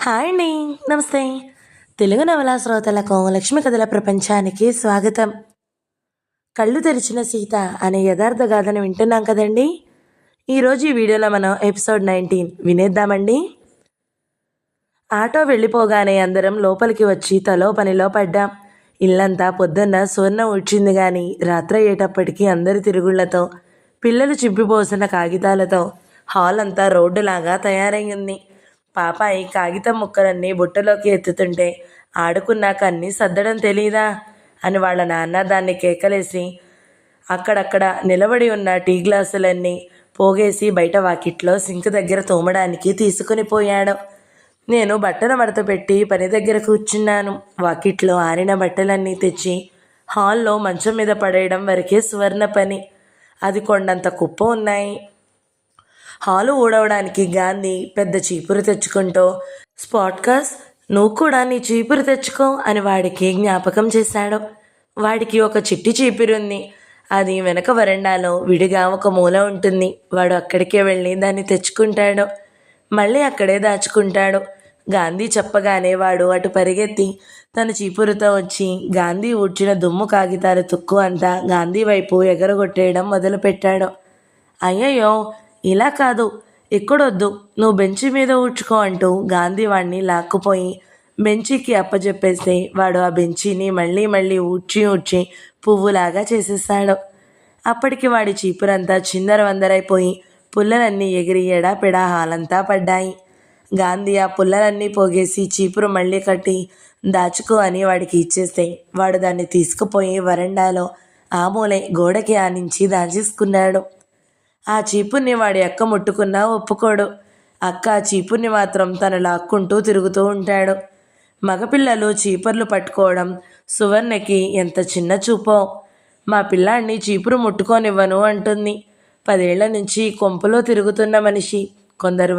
Hi అండి. నమస్తే. తెలుగు నవలా శ్రోతలకు లక్ష్మి కథల ప్రపంచానికి స్వాగతం. కళ్ళు తెరిచిన సీత అనే యథార్థ గాథను వింటున్నాం కదండి. ఈరోజు ఈ వీడియోలో మనం ఎపిసోడ్ 19 వినేద్దామండి. ఆటో వెళ్ళిపోగానే అందరం లోపలికి వచ్చి తలో పనిలో పడ్డాం. ఇల్లంతా పొద్దున్న సువర్ణ ఉడ్చింది కానీ రాత్రయ్యేటప్పటికీ అందరి తిరుగుళ్లతో, పిల్లలు చింపిపోసిన కాగితాలతో హాల్ అంతా రోడ్డులాగా తయారయ్యింది. పాపాయి కాగితం ముక్కలన్నీ బుట్టలోకి ఎత్తుతుంటే ఆడుకున్నాక అన్నీ సర్దడం తెలీదా అని వాళ్ళ నాన్న దాన్ని కేకలేసి అక్కడక్కడ నిలబడి ఉన్న టీ గ్లాసులన్నీ పోగేసి బయట వాకిట్లో సింక్ దగ్గర తోమడానికి తీసుకుని పోయాడు. నేను బట్టల మడత పెట్టి పని దగ్గర కూర్చున్నాను. వాకిట్లో ఆరిన బట్టలన్నీ తెచ్చి హాల్లో మంచం మీద పడేయడం వరకే సువర్ణ పని. అది కొండంత కుప్ప ఉన్నాయి. హాలు ఊడవడానికి గాంధీ పెద్ద చీపురు తెచ్చుకుంటూ, స్పాట్కాస్ నువ్వు కూడా నీ చీపురు తెచ్చుకో అని వాడికి జ్ఞాపకం చేశాడు. వాడికి ఒక చిట్టి చీపురుంది. అది వెనక వరండాలో విడిగా ఒక మూల ఉంటుంది. వాడు అక్కడికే వెళ్ళి దాన్ని తెచ్చుకుంటాడు, మళ్ళీ అక్కడే దాచుకుంటాడు. గాంధీ చెప్పగానే వాడు అటు పరిగెత్తి తన చీపురుతో వచ్చి గాంధీ ఊడ్చిన దుమ్ము కాగితాల తుక్కు అంతా గాంధీ వైపు ఎగరగొట్టేయడం మొదలుపెట్టాడు. అయ్యయ్యో, ఇలా కాదు, ఎక్కడొద్దు, నువ్వు బెంచి మీద ఊడ్చుకో అంటూ గాంధీ వాడిని లాక్కుపోయి బెంచికి అప్పచెప్పేస్తే వాడు ఆ బెంచిని మళ్ళీ మళ్ళీ ఊడ్చి పువ్వులాగా చేసేసాడు. అప్పటికి వాడి చీపురంతా చిందరవందరైపోయి పుల్లలన్నీ ఎగిరి ఎడాపెడా హాలంతా పడ్డాయి. గాంధీ ఆ పుల్లలన్నీ పోగేసి చీపురు మళ్ళీ కట్టి దాచుకో అని వాడికి ఇచ్చేస్తే వాడు దాన్ని తీసుకుపోయి వరండాలో ఆ మూలే గోడకి ఆనించి దాచేసుకున్నాడు. ఆ చీపుర్ని వాడి అక్క ముట్టుకున్నా ఒప్పుకోడు. అక్క ఆ చీపుర్ని మాత్రం తను లాక్కుంటూ తిరుగుతూ ఉంటాడు. మగపిల్లలు చీపుర్లు పట్టుకోవడం సువర్ణకి ఎంత చిన్న చూపో. మా పిల్లాడిని చీపురు ముట్టుకోనివ్వను అంటుంది. 10 ఏళ్ల నుంచి కొంపలో తిరుగుతున్న మనిషి. కొందరు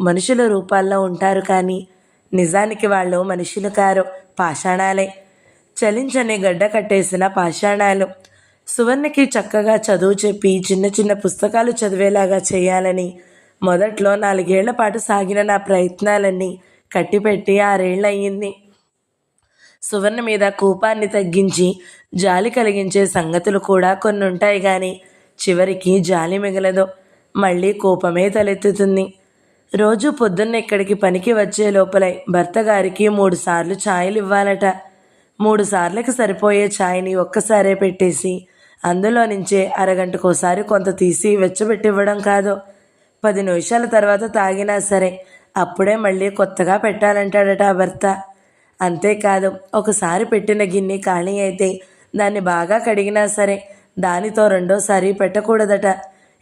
మనుషుల రూపాల్లో ఉంటారు కానీ నిజానికి వాళ్ళు మనుషులు కారు, పాషాణాలే. చలించని గడ్డ కట్టేసిన పాషాణాలు. సువర్ణకి చక్కగా చదువు చెప్పి చిన్న చిన్న పుస్తకాలు చదివేలాగా చేయాలని మొదట్లో 4 ఏళ్ల పాటు సాగిన నా ప్రయత్నాలన్నీ కట్టిపెట్టి 6 ఏళ్ళయ్యింది. సువర్ణ మీద కోపాన్ని తగ్గించి జాలి కలిగించే సంగతులు కూడా కొన్ని ఉంటాయి కానీ చివరికి జాలి మిగలదు, మళ్ళీ కోపమే తలెత్తుతుంది. రోజు పొద్దున్న ఇక్కడికి పనికి వచ్చే లోపలే భర్త గారికి 3 సార్లు ఛాయలు ఇవ్వాలట. 3 సార్లకి సరిపోయే ఛాయ్ని ఒక్కసారే పెట్టేసి అందులో నుంచే అరగంటకోసారి కొంత తీసి వెచ్చబెట్టివ్వడం కాదు, 10 నిమిషాల తర్వాత తాగినా సరే అప్పుడే మళ్ళీ కొత్తగా పెట్టాలంటాడట ఆ భర్త. అంతేకాదు, ఒకసారి పెట్టిన గిన్నె ఖాళీ అయితే దాన్ని బాగా కడిగినా సరే దానితో రెండోసారి పెట్టకూడదట,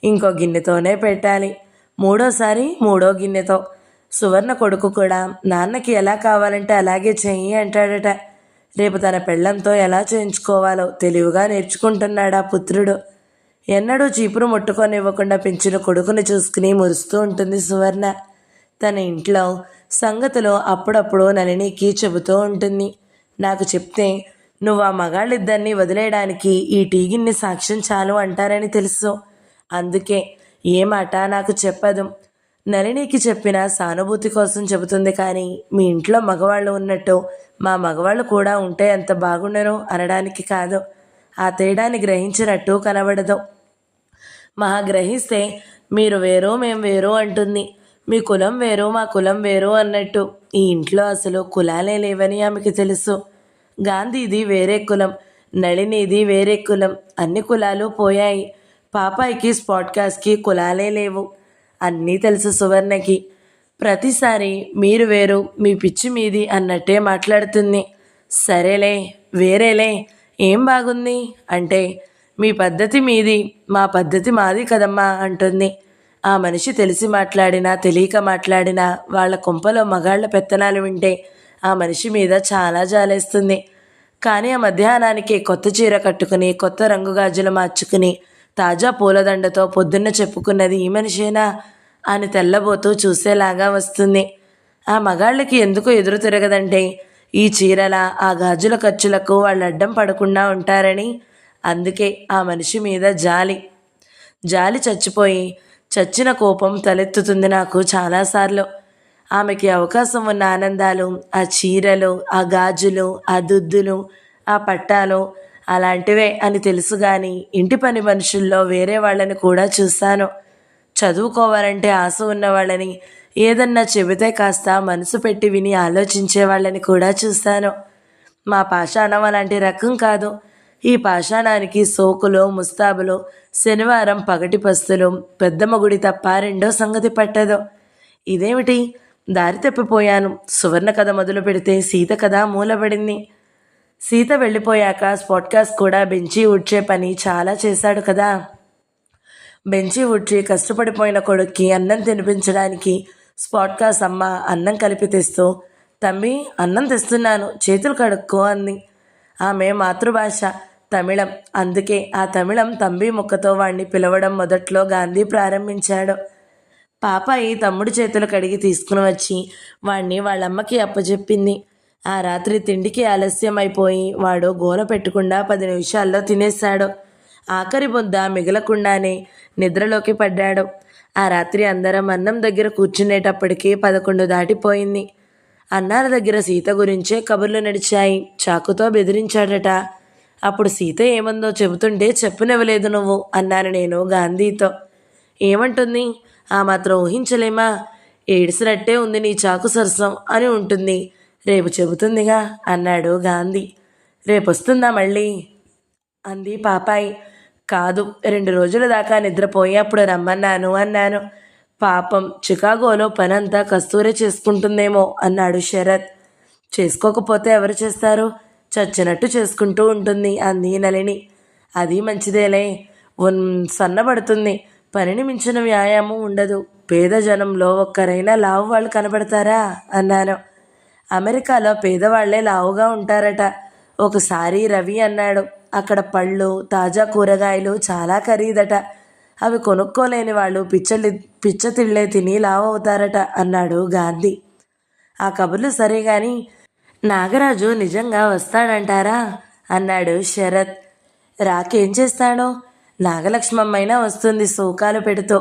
ఇంకో గిన్నెతోనే పెట్టాలి. మూడోసారి మూడో గిన్నెతో. సువర్ణ కొడుకు కూడా నాన్నకి ఎలా కావాలంటే అలాగే చెయ్యి అంటాడట. రేపు తన పెళ్ళంతో ఎలా చేయించుకోవాలో తెలివిగా నేర్చుకుంటున్నాడా పుత్రుడు. ఎన్నడూ చీపురు ముట్టుకొనివ్వకుండా పెంచిన కొడుకుని చూసుకుని మురుస్తూ ఉంటుంది సువర్ణ. తన ఇంట్లో సంగతులు అప్పుడప్పుడు నళినికి చెబుతూ ఉంటుంది. నాకు చెప్తే నువ్వు ఆ మగాళ్ళిద్దరినీ వదిలేయడానికి ఈ టీగిన్ని సాక్ష్యం చాలు అంటారని తెలుసు. అందుకే ఏ మాట నాకు చెప్పదు. నళినికి చెప్పిన సానుభూతి కోసం చెబుతుంది కానీ మీ ఇంట్లో మగవాళ్ళు ఉన్నట్టు మా మగవాళ్ళు కూడా ఉంటే ఎంత బాగుండరు అనడానికి కాదు. ఆ తేడాన్ని గ్రహించినట్టు కనబడదు. మహా గ్రహిస్తే మీరు వేరు మేం వేరు అంటుంది. మీ కులం వేరు మా కులం వేరు అన్నట్టు. ఈ ఇంట్లో అసలు కులాలే లేవని ఆమెకి తెలుసు. గాంధీది వేరే కులం, నళినిది వేరే కులం, అన్ని కులాలు పోయాయి. పాపాయికి స్పాట్కాస్కి కులాలే లేవు. అన్నీ తెలుసు సువర్ణకి. ప్రతిసారి మీరు వేరు మీ పిచ్చి మీది అన్నట్టే మాట్లాడుతుంది. సరేలే, వేరేలే, ఏం బాగుంది అంటే మీ పద్ధతి మీది మా పద్ధతి మాది కదమ్మా అంటుంది. ఆ మనిషి తెలిసి మాట్లాడినా తెలియక మాట్లాడినా వాళ్ళ కొంపలో మగాళ్ల పెత్తనాలు వింటే ఆ మనిషి మీద చాలా జాలేస్తుంది. కానీ ఆ మధ్యాహ్నానికి కొత్త చీర కట్టుకుని కొత్త రంగు గాజులు మార్చుకుని తాజా పూలదండతో పొద్దున్న చెప్పుకున్నది ఈ మనిషేనా అని తెల్లబోతూ చూసేలాగా వస్తుంది. ఆ మగాళ్ళకి ఎందుకు ఎదురు తిరగదంటే ఈ చీరల ఆ గాజుల ఖర్చులకు వాళ్ళు అడ్డం పడకుండా ఉంటారని. అందుకే ఆ మనిషి మీద జాలి చచ్చిపోయి చచ్చిన కోపం తలెత్తుతుంది నాకు చాలాసార్లు. ఆమెకి అవకాశం ఉన్న ఆనందాలు, ఆ చీరలు, ఆ గాజులు, ఆ దుద్దులు, ఆ పట్టాలు అలాంటివే అని తెలుసు కానీ ఇంటి పని మనుషుల్లో వేరే వాళ్ళని కూడా చూశాను. చదువుకోవాలంటే ఆశ ఉన్న వాళ్ళని, ఏదన్నా చెబితే కాస్త మనసు పెట్టి విని ఆలోచించే వాళ్ళని కూడా చూశాను. మా పాషాణం అలాంటి రకం కాదు. ఈ పాషాణానికి సోకులో ముస్తాబులో శనివారం పగటి పస్తులు పెద్దమ్మ గుడి తప్ప రెండో సంగతి పట్టదు. ఇదేమిటి దారి తప్పిపోయాను. సువర్ణ కథ మొదలు పెడితే సీత కథ మూలబడింది. సీత వెళ్ళిపోయాక స్పాట్కాస్ట్ కూడా బెంచి ఊడ్చే పని చాలా చేశాడు కదా. బెంచి ఊడ్చి కష్టపడిపోయిన కొడుక్కి అన్నం తినిపించడానికి స్పాట్కాస్ట్ అమ్మ అన్నం కలిపి తెస్తూ, తమ్మి అన్నం తెస్తున్నాను చేతులు కడుక్కో అంది. ఆమె మాతృభాష తమిళం, అందుకే ఆ తమిళం తంబి ముక్కతో వాణ్ణి పిలవడం మొదట్లో గాంధీ ప్రారంభించాడు. పాపాయి తమ్ముడి చేతులు కడిగి తీసుకుని వచ్చి వాణ్ణి వాళ్ళమ్మకి అప్పచెప్పింది. ఆ రాత్రి తిండికి ఆలస్యం అయిపోయి వాడు గోల పెట్టకుండా 10 నిమిషాల్లో తినేశాడు. ఆఖరి బొద్ద మిగలకుండానే నిద్రలోకి పడ్డాడు. ఆ రాత్రి అందరం అన్నం దగ్గర కూర్చునేటప్పటికీ 11 దాటిపోయింది. అన్నాల దగ్గర సీత గురించే కబుర్లు నడిచాయి. చాకుతో బెదిరించాడట. అప్పుడు సీత ఏమందో చెబుతుంటే చెప్పనివ్వలేదు నువ్వు అన్నాను నేను గాంధీతో. ఏమంటుంది? ఆ మాత్రం ఊహించలేమా? ఏడిసినట్టే ఉంది నీ చాకు సరసం అని ఉంటుంది. రేపు చెబుతుందిగా అన్నాడు గాంధీ. రేపొస్తుందా మళ్ళీ అంది పాపాయి. కాదు, 2 రోజుల దాకా నిద్రపోయి అప్పుడు రమ్మన్నాను అన్నాను. పాపం చికాగోలో పనంతా కస్తూరే చేసుకుంటుందేమో అన్నాడు శరత్. చేసుకోకపోతే ఎవరు చేస్తారు? చచ్చినట్టు చేసుకుంటూ ఉంటుంది అంది నళిని. అది మంచిదేలే, సన్నబడుతుంది. పనిని మించిన వ్యాయామం ఉండదు. పేద జనంలో ఒక్కరైనా లావు వాళ్ళు కనబడతారా అన్నాను. అమెరికాలో పేదవాళ్లే లావుగా ఉంటారట. ఒకసారి రవి అన్నాడు. అక్కడ పళ్ళు తాజా కూరగాయలు చాలా ఖరీదట. అవి కొనుక్కోలేని వాళ్ళు పిచ్చతిళ్ళే తిని లావు అవుతారట అన్నాడు గాంధీ. ఆ కబుర్లు సరే గాని నాగరాజు నిజంగా వస్తాడంటారా అన్నాడు శరత్. రాకేం చేస్తాడో? నాగలక్ష్మమ్మైనా వస్తుంది శోకాలు పెడుతూ.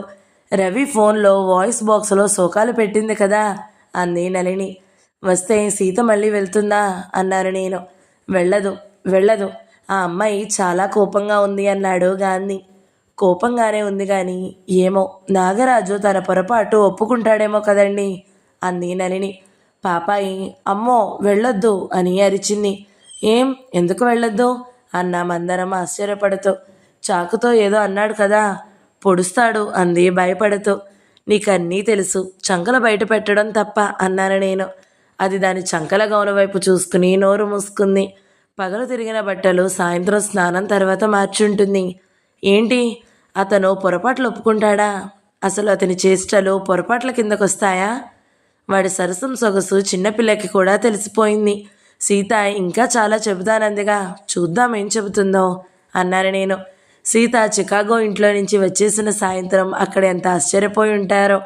రవి ఫోన్లో వాయిస్ బాక్స్లో శోకాలు పెట్టింది కదా అంది నళిని. వస్తే సీత మళ్ళీ వెళ్తుందా అన్నాను నేను. వెళ్ళదు, ఆ అమ్మాయి చాలా కోపంగా ఉంది అన్నాడు గాంధీ. కోపంగానే ఉంది కానీ ఏమో నాగరాజు తన పొరపాటు ఒప్పుకుంటాడేమో కదండి అంది నళిని. పాపాయి అమ్మో వెళ్ళొద్దు అని అరిచింది. ఎందుకు వెళ్ళొద్దు అన్నామందరం ఆశ్చర్యపడుతూ. చాకుతో ఏదో అన్నాడు కదా, పొడుస్తాడు అంది భయపడుతూ. నీకన్నీ తెలుసు, చంకల బయట పెట్టడం తప్ప అన్నాను నేను. అది దాని చంకల గౌన వైపు చూసుకుని నోరు మూసుకుంది. పగలు తిరిగిన బట్టలు సాయంత్రం స్నానం తర్వాత మార్చుంటుంది. ఏంటి అతను పొరపాట్లు ఒప్పుకుంటాడా? అసలు అతని చేష్టలు పొరపాట్ల కిందకొస్తాయా? వాడి సరసం సొగసు చిన్నపిల్లకి కూడా తెలిసిపోయింది. సీత ఇంకా చాలా చెబుతానందిగా, చూద్దాం ఏం చెబుతుందో అన్నాను నేను. సీత చికాగో ఇంట్లో నుంచి వచ్చేసిన సాయంత్రం అక్కడ ఎంత ఆశ్చర్యపోయి ఉంటారో.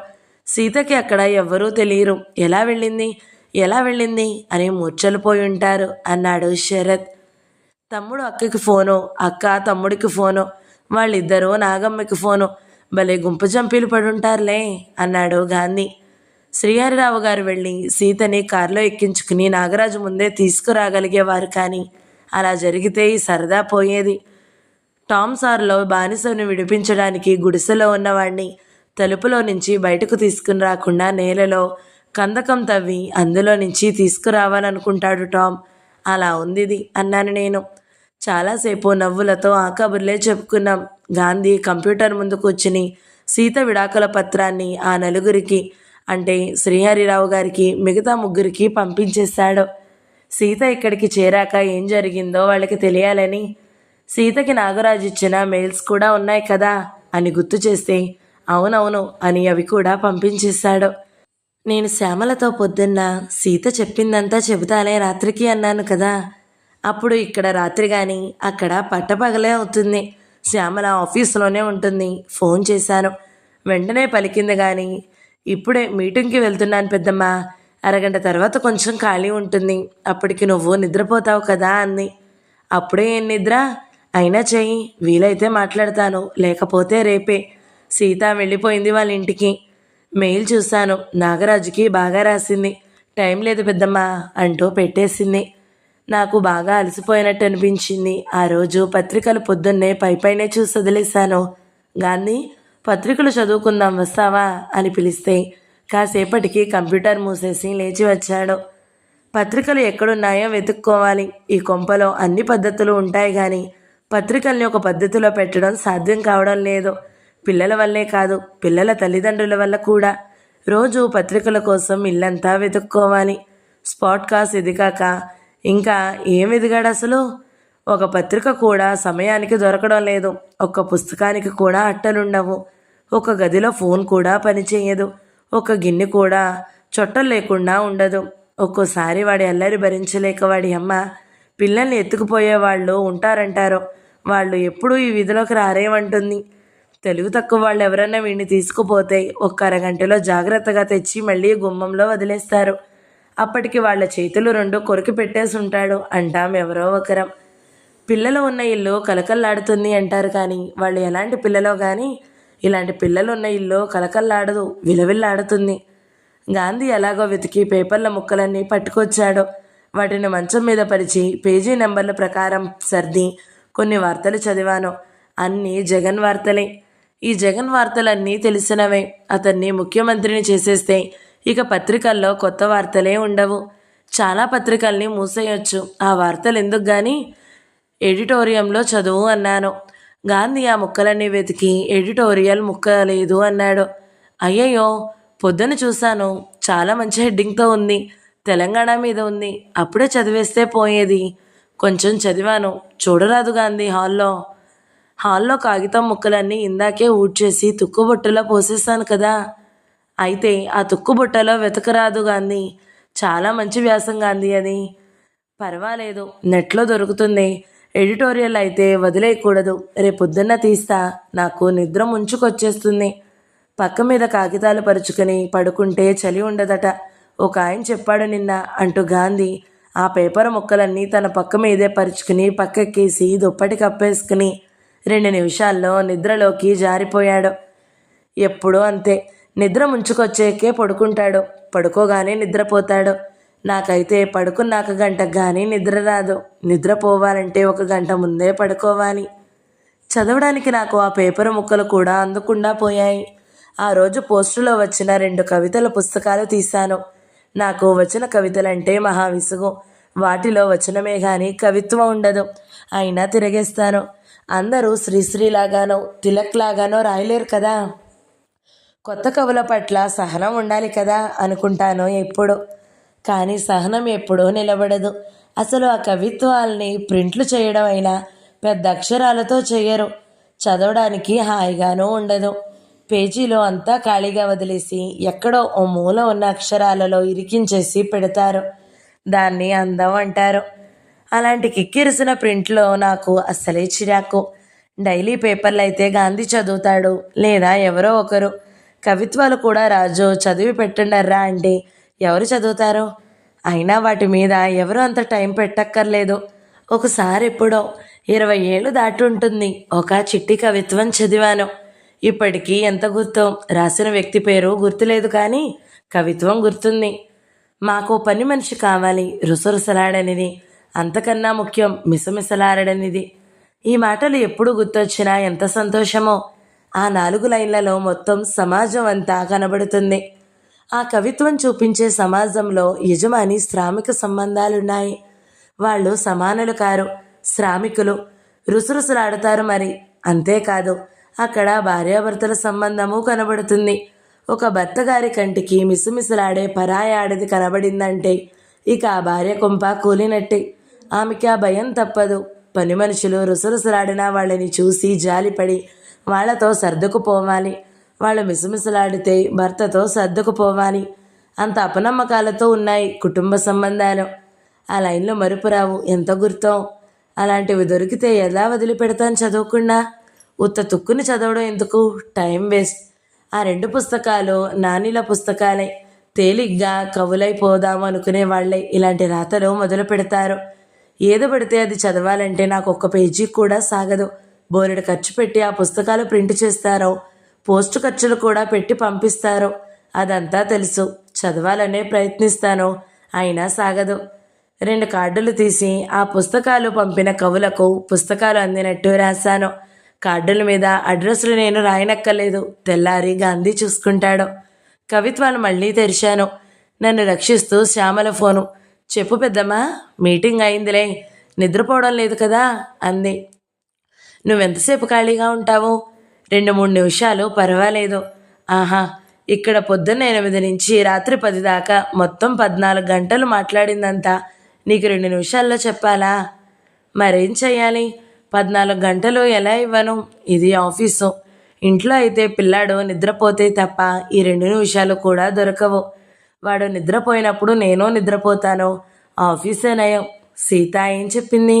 సీతకి అక్కడ ఎవ్వరూ తెలియరు. ఎలా వెళ్ళింది అని మూర్ఛలుపోయి ఉంటారు అన్నాడు శరత్. తమ్ముడు అక్కకి ఫోను, అక్క తమ్ముడికి ఫోను, వాళ్ళిద్దరూ నాగమ్మకి ఫోను. భలే గుంపు జంపీలు పడుంటారులే అన్నాడు గాంధీ. శ్రీహరిరావు గారు వెళ్ళి సీతని కారులో ఎక్కించుకుని నాగరాజు ముందే తీసుకురాగలిగేవారు. కానీ అలా జరిగితే ఈ సరదా పోయేది. టామ్ సార్లో బానిసను విడిపించడానికి గుడిసెలో ఉన్నవాడిని తలుపులో నుంచి బయటకు తీసుకుని రాకుండా నేలలో కందకం తవ్వి అందులో నుంచి తీసుకురావాలనుకుంటాడు టామ్. అలా ఉందిది అన్నాను నేను. చాలాసేపు నవ్వులతో ఆ కబుర్లే చెప్పుకున్నాం. గాంధీ కంప్యూటర్ ముందు కూర్చుని సీత విడాకుల పత్రాన్ని ఆ నలుగురికి, అంటే శ్రీహరిరావు గారికి, మిగతా 3 పంపించేశాడు. సీత ఇక్కడికి చేరాక ఏం జరిగిందో వాళ్ళకి తెలియాలని. సీతకి నాగరాజు ఇచ్చిన మెయిల్స్ కూడా ఉన్నాయి కదా అని గుర్తు చేస్తే, అవునవును అని అవి కూడా పంపించేశాడు. నేను శ్యామలతో పొద్దున్న సీత చెప్పిందంతా చెబుతాలే రాత్రికి అన్నాను కదా. అప్పుడు ఇక్కడ రాత్రి కానీ అక్కడ పట్టపగలే అవుతుంది. శ్యామల ఆఫీసులోనే ఉంటుంది. ఫోన్ చేశాను, వెంటనే పలికింది. కానీ ఇప్పుడే మీటింగ్కి వెళ్తున్నాను పెద్దమ్మ, అరగంట తర్వాత కొంచెం ఖాళీ ఉంటుంది, అప్పటికి నువ్వు నిద్రపోతావు కదా అంది. అప్పుడే ఏం నిద్ర? అయినా చెయ్యి, వీలైతే మాట్లాడతాను, లేకపోతే రేపే. సీత వెళ్ళిపోయింది వాళ్ళ ఇంటికి. మెయిల్ చూశాను. నాగరాజుకి బాగా రాసింది. టైం లేదు పెద్దమ్మా అంటూ పెట్టేసింది. నాకు బాగా అలసిపోయినట్టు అనిపించింది. ఆ రోజు పత్రికలు పొద్దున్నే పైపైనే చూసి వదిలేశాను. గాంధీ, పత్రికలు చదువుకుందాం వస్తావా అని పిలిస్తే కాసేపటికి కంప్యూటర్ మూసేసి లేచి వచ్చాడు. పత్రికలు ఎక్కడున్నాయో వెతుక్కోవాలి. ఈ కొంపలో అన్ని పద్ధతులు ఉంటాయి కానీ పత్రికల్ని ఒక పద్ధతిలో పెట్టడం సాధ్యం కావడం లేదు. పిల్లల వల్లే కాదు, పిల్లల తల్లిదండ్రుల వల్ల కూడా. రోజు పత్రికల కోసం ఇల్లంతా వెతుక్కోవాలి. స్పాట్ కాస్ ఎదిగాక ఇంకా ఏం ఎదిగాడు అసలు? ఒక పత్రిక కూడా సమయానికి దొరకడం లేదు. ఒక్క పుస్తకానికి కూడా అట్టలుండవు. ఒక గదిలో ఫోన్ కూడా పనిచేయదు. ఒక గిన్నె కూడా చొట్టలు లేకుండా ఉండదు. ఒక్కోసారి వాడి అల్లరి భరించలేక వాడి అమ్మ పిల్లల్ని ఎత్తుకుపోయే వాళ్ళు ఉంటారంటారు. వాళ్ళు ఎప్పుడూ ఈ వీధిలోకి రారేమంటుంది. తెలుగు తక్కువ వాళ్ళు ఎవరన్నా వీడిని తీసుకుపోతే ఒక్క అరగంటలో జాగ్రత్తగా తెచ్చి మళ్ళీ గుమ్మంలో వదిలేస్తారు. అప్పటికి వాళ్ళ చేతులు రెండు కొరికి పెట్టేసి ఉంటాడు అంటాం ఎవరో ఒకరం. పిల్లలు ఉన్న ఇల్లు కలకల్లాడుతుంది అంటారు కానీ వాళ్ళు ఎలాంటి పిల్లలో కానీ ఇలాంటి పిల్లలు ఉన్న ఇల్లు కలకల్లాడదు, విలవిల్లాడుతుంది. గాంధీ ఎలాగో వెతికి పేపర్ల ముక్కలన్నీ పట్టుకొచ్చాడు. వాటిని మంచం మీద పరిచి పేజీ నెంబర్ల ప్రకారం సర్ది కొన్ని వార్తలు చదివాను. అన్నీ జగన్ వార్తలే. ఈ జగన్ వార్తలన్నీ తెలిసినవే. అతన్ని ముఖ్యమంత్రిని చేసేస్తే ఇక పత్రికల్లో కొత్త వార్తలే ఉండవు. చాలా పత్రికల్ని మూసేయొచ్చు. ఆ వార్తలు ఎందుకు కానీ ఎడిటోరియంలో చదువు అన్నాను. గాంధీ ఆ ముక్కలన్నీ వెతికి ఎడిటోరియల్ ముక్క లేదు అన్నాడు. అయ్యయ్యో, పొద్దున చూశాను, చాలా మంచి హెడ్డింగ్తో ఉంది. తెలంగాణ మీద ఉంది. అప్పుడే చదివేస్తే పోయేది. కొంచెం చదివాను. చూడరాదు గాంధీ హాల్లో కాగితం ముక్కలన్నీ ఇందాకే ఊడ్చేసి తుక్కుబుట్టలో పోసేసాను కదా. అయితే ఆ తుక్కుబుట్టలో వెతకరాదు గాంధీ. చాలా మంచి వ్యాసం గాంధీ అది. పర్వాలేదు, నెట్లో దొరుకుతుంది. ఎడిటోరియల్ అయితే వదిలేయకూడదు. రేపొద్దున్న తీస్తా. నాకు నిద్ర ముంచుకొచ్చేస్తుంది. పక్క మీద కాగితాలు పరుచుకొని పడుకుంటే చలి ఉండదట. ఒక ఆయన చెప్పాడు నిన్న అంటూ గాంధీ ఆ పేపర్ ముక్కలన్నీ తన పక్క మీదే పరుచుకుని పక్కెక్కేసి దుప్పటి కప్పేసుకుని 2 నిమిషాల్లో నిద్రలోకి జారిపోయాడు. ఎప్పుడూ అంతే, నిద్ర ముంచుకొచ్చేకే పడుకుంటాడు. పడుకోగానే నిద్రపోతాడు. నాకైతే పడుకున్నాక గంటకు కానీ నిద్ర రాదు. నిద్రపోవాలంటే 1 గంట ముందే పడుకోవాలి. చదవడానికి నాకు ఆ పేపర్ ముక్కలు కూడా అందకుండా పోయాయి. ఆ రోజు పోస్టులో వచ్చిన 2 కవితల పుస్తకాలు తీశాను. నాకు వచ్చిన కవితలంటే మహా విసుగు. వాటిలో వచనమే కానీ కవిత్వం ఉండదు. అయినా తిరగేస్తాను. అందరూ శ్రీశ్రీలాగానో తిలక్ లాగానో రాయలేరు కదా. కొత్త కవుల పట్ల సహనం ఉండాలి కదా అనుకుంటాను ఎప్పుడు. కానీ సహనం ఎప్పుడూ నిలబడదు. అసలు ఆ కవిత్వాల్ని ప్రింట్లు చేయడం అయినా పెద్ద అక్షరాలతో చేయరు. చదవడానికి హాయిగానూ ఉండదు. పేజీలో అంతా ఖాళీగా వదిలేసి ఎక్కడో ఓ మూల ఉన్న అక్షరాలలో ఇరికించేసి పెడతారు. దాన్ని అందం అంటారు. అలాంటి కిక్కిరిసిన ప్రింట్లో నాకు అస్సలే చిరాకు. డైలీ పేపర్లు అయితే గాంధీ చదువుతాడు, లేదా ఎవరో ఒకరు. కవిత్వాలు కూడా రాజు చదివి పెట్టండర్రా అంటే ఎవరు చదువుతారు? అయినా వాటి మీద ఎవరు అంత టైం పెట్టక్కర్లేదు. ఒకసారి ఎప్పుడో 20 ఏళ్ళు దాటి ఉంటుంది, ఒక చిట్టి కవిత్వం చదివాను. ఇప్పటికీ ఎంత గుర్తో, రాసిన వ్యక్తి పేరు గుర్తులేదు కానీ కవిత్వం గుర్తుంది. మాకు పని మనిషి కావాలి, రుసరుసలాడనిది. అంతకన్నా ముఖ్యం మిసమిసలాడనిది. ఈ మాటలు ఎప్పుడు గుర్తొచ్చినా ఎంత సంతోషమో. ఆ 4 లైన్లలో మొత్తం సమాజం అంతా కనబడుతుంది. ఆ కవిత్వం చూపించే సమాజంలో యజమాని శ్రామిక సంబంధాలున్నాయి. వాళ్ళు సమానులు కారు, శ్రామికులు. రుసరుసలాడతారు మరి. అంతేకాదు, అక్కడ భార్యాభర్తల సంబంధము కనబడుతుంది. ఒక భర్త గారి కంటికి మిసమిసలాడే పరాయి ఆడది కనబడిందంటే ఇక ఆ భార్య కొంప కూలినట్టే. ఆమెకి ఆ భయం తప్పదు. పని మనుషులు రుసరుసలాడిన వాళ్ళని చూసి జాలిపడి వాళ్లతో సర్దుకుపోవాలి. వాళ్ళు మిసమిసలాడితే భర్తతో సర్దుకుపోవాలి. అంత అపనమ్మకాలతో ఉన్నాయి కుటుంబ సంబంధాలు. ఆ లైన్లో మరుపురావు, ఎంత గుర్తో. అలాంటివి దొరికితే ఎలా వదిలిపెడతాను చదవకుండా? ఉత్త తుక్కుని చదవడం ఎందుకు? Time waste. ఆ 2 పుస్తకాలు నానిల పుస్తకాలే. తేలిగ్గా కవులైపోదాము అనుకునే వాళ్ళే ఇలాంటి రాతలు మొదలు పెడతారు. ఏదో పడితే అది చదవాలంటే నాకు 1 పేజీ కూడా సాగదు. బోలెడు ఖర్చు పెట్టి ఆ పుస్తకాలు ప్రింట్ చేస్తారో, పోస్టు ఖర్చులు కూడా పెట్టి పంపిస్తారో. అదంతా తెలుసు. చదవాలనే ప్రయత్నిస్తాను, అయినా సాగదు. 2 కార్డులు తీసి ఆ పుస్తకాలు పంపిన కవులకు పుస్తకాలు అందినట్టు రాశాను. కార్డుల మీద అడ్రస్లు నేను రాయనక్కర్లేదు. తెల్లారి గాంధీ చూసుకుంటాడు. కవిత్వాలు మళ్ళీ తెరిచాను. నన్ను రక్షిస్తూ శ్యామల ఫోను. చెప్పు పెద్దమ్మా, మీటింగ్ అయిందిలే, నిద్రపోవడం లేదు కదా అంది. నువ్వెంతసేపు ఖాళీగా ఉంటావు? 2-3 నిమిషాలు, పర్వాలేదు. ఆహా, ఇక్కడ పొద్దున్న 8 నుంచి రాత్రి 10 దాకా మొత్తం 14 గంటలు మాట్లాడిందంతా నీకు 2 నిమిషాల్లో చెప్పాలా? మరేం చెయ్యాలి? 14 గంటలు ఎలా ఇవ్వను? ఇది ఆఫీసు. ఇంట్లో అయితే పిల్లాడు నిద్రపోతే తప్ప ఈ 2 నిమిషాలు కూడా దొరకవు. వాడు నిద్రపోయినప్పుడు నేను నిద్రపోతాను. ఆఫీసే నయం. సీత ఏం చెప్పింది?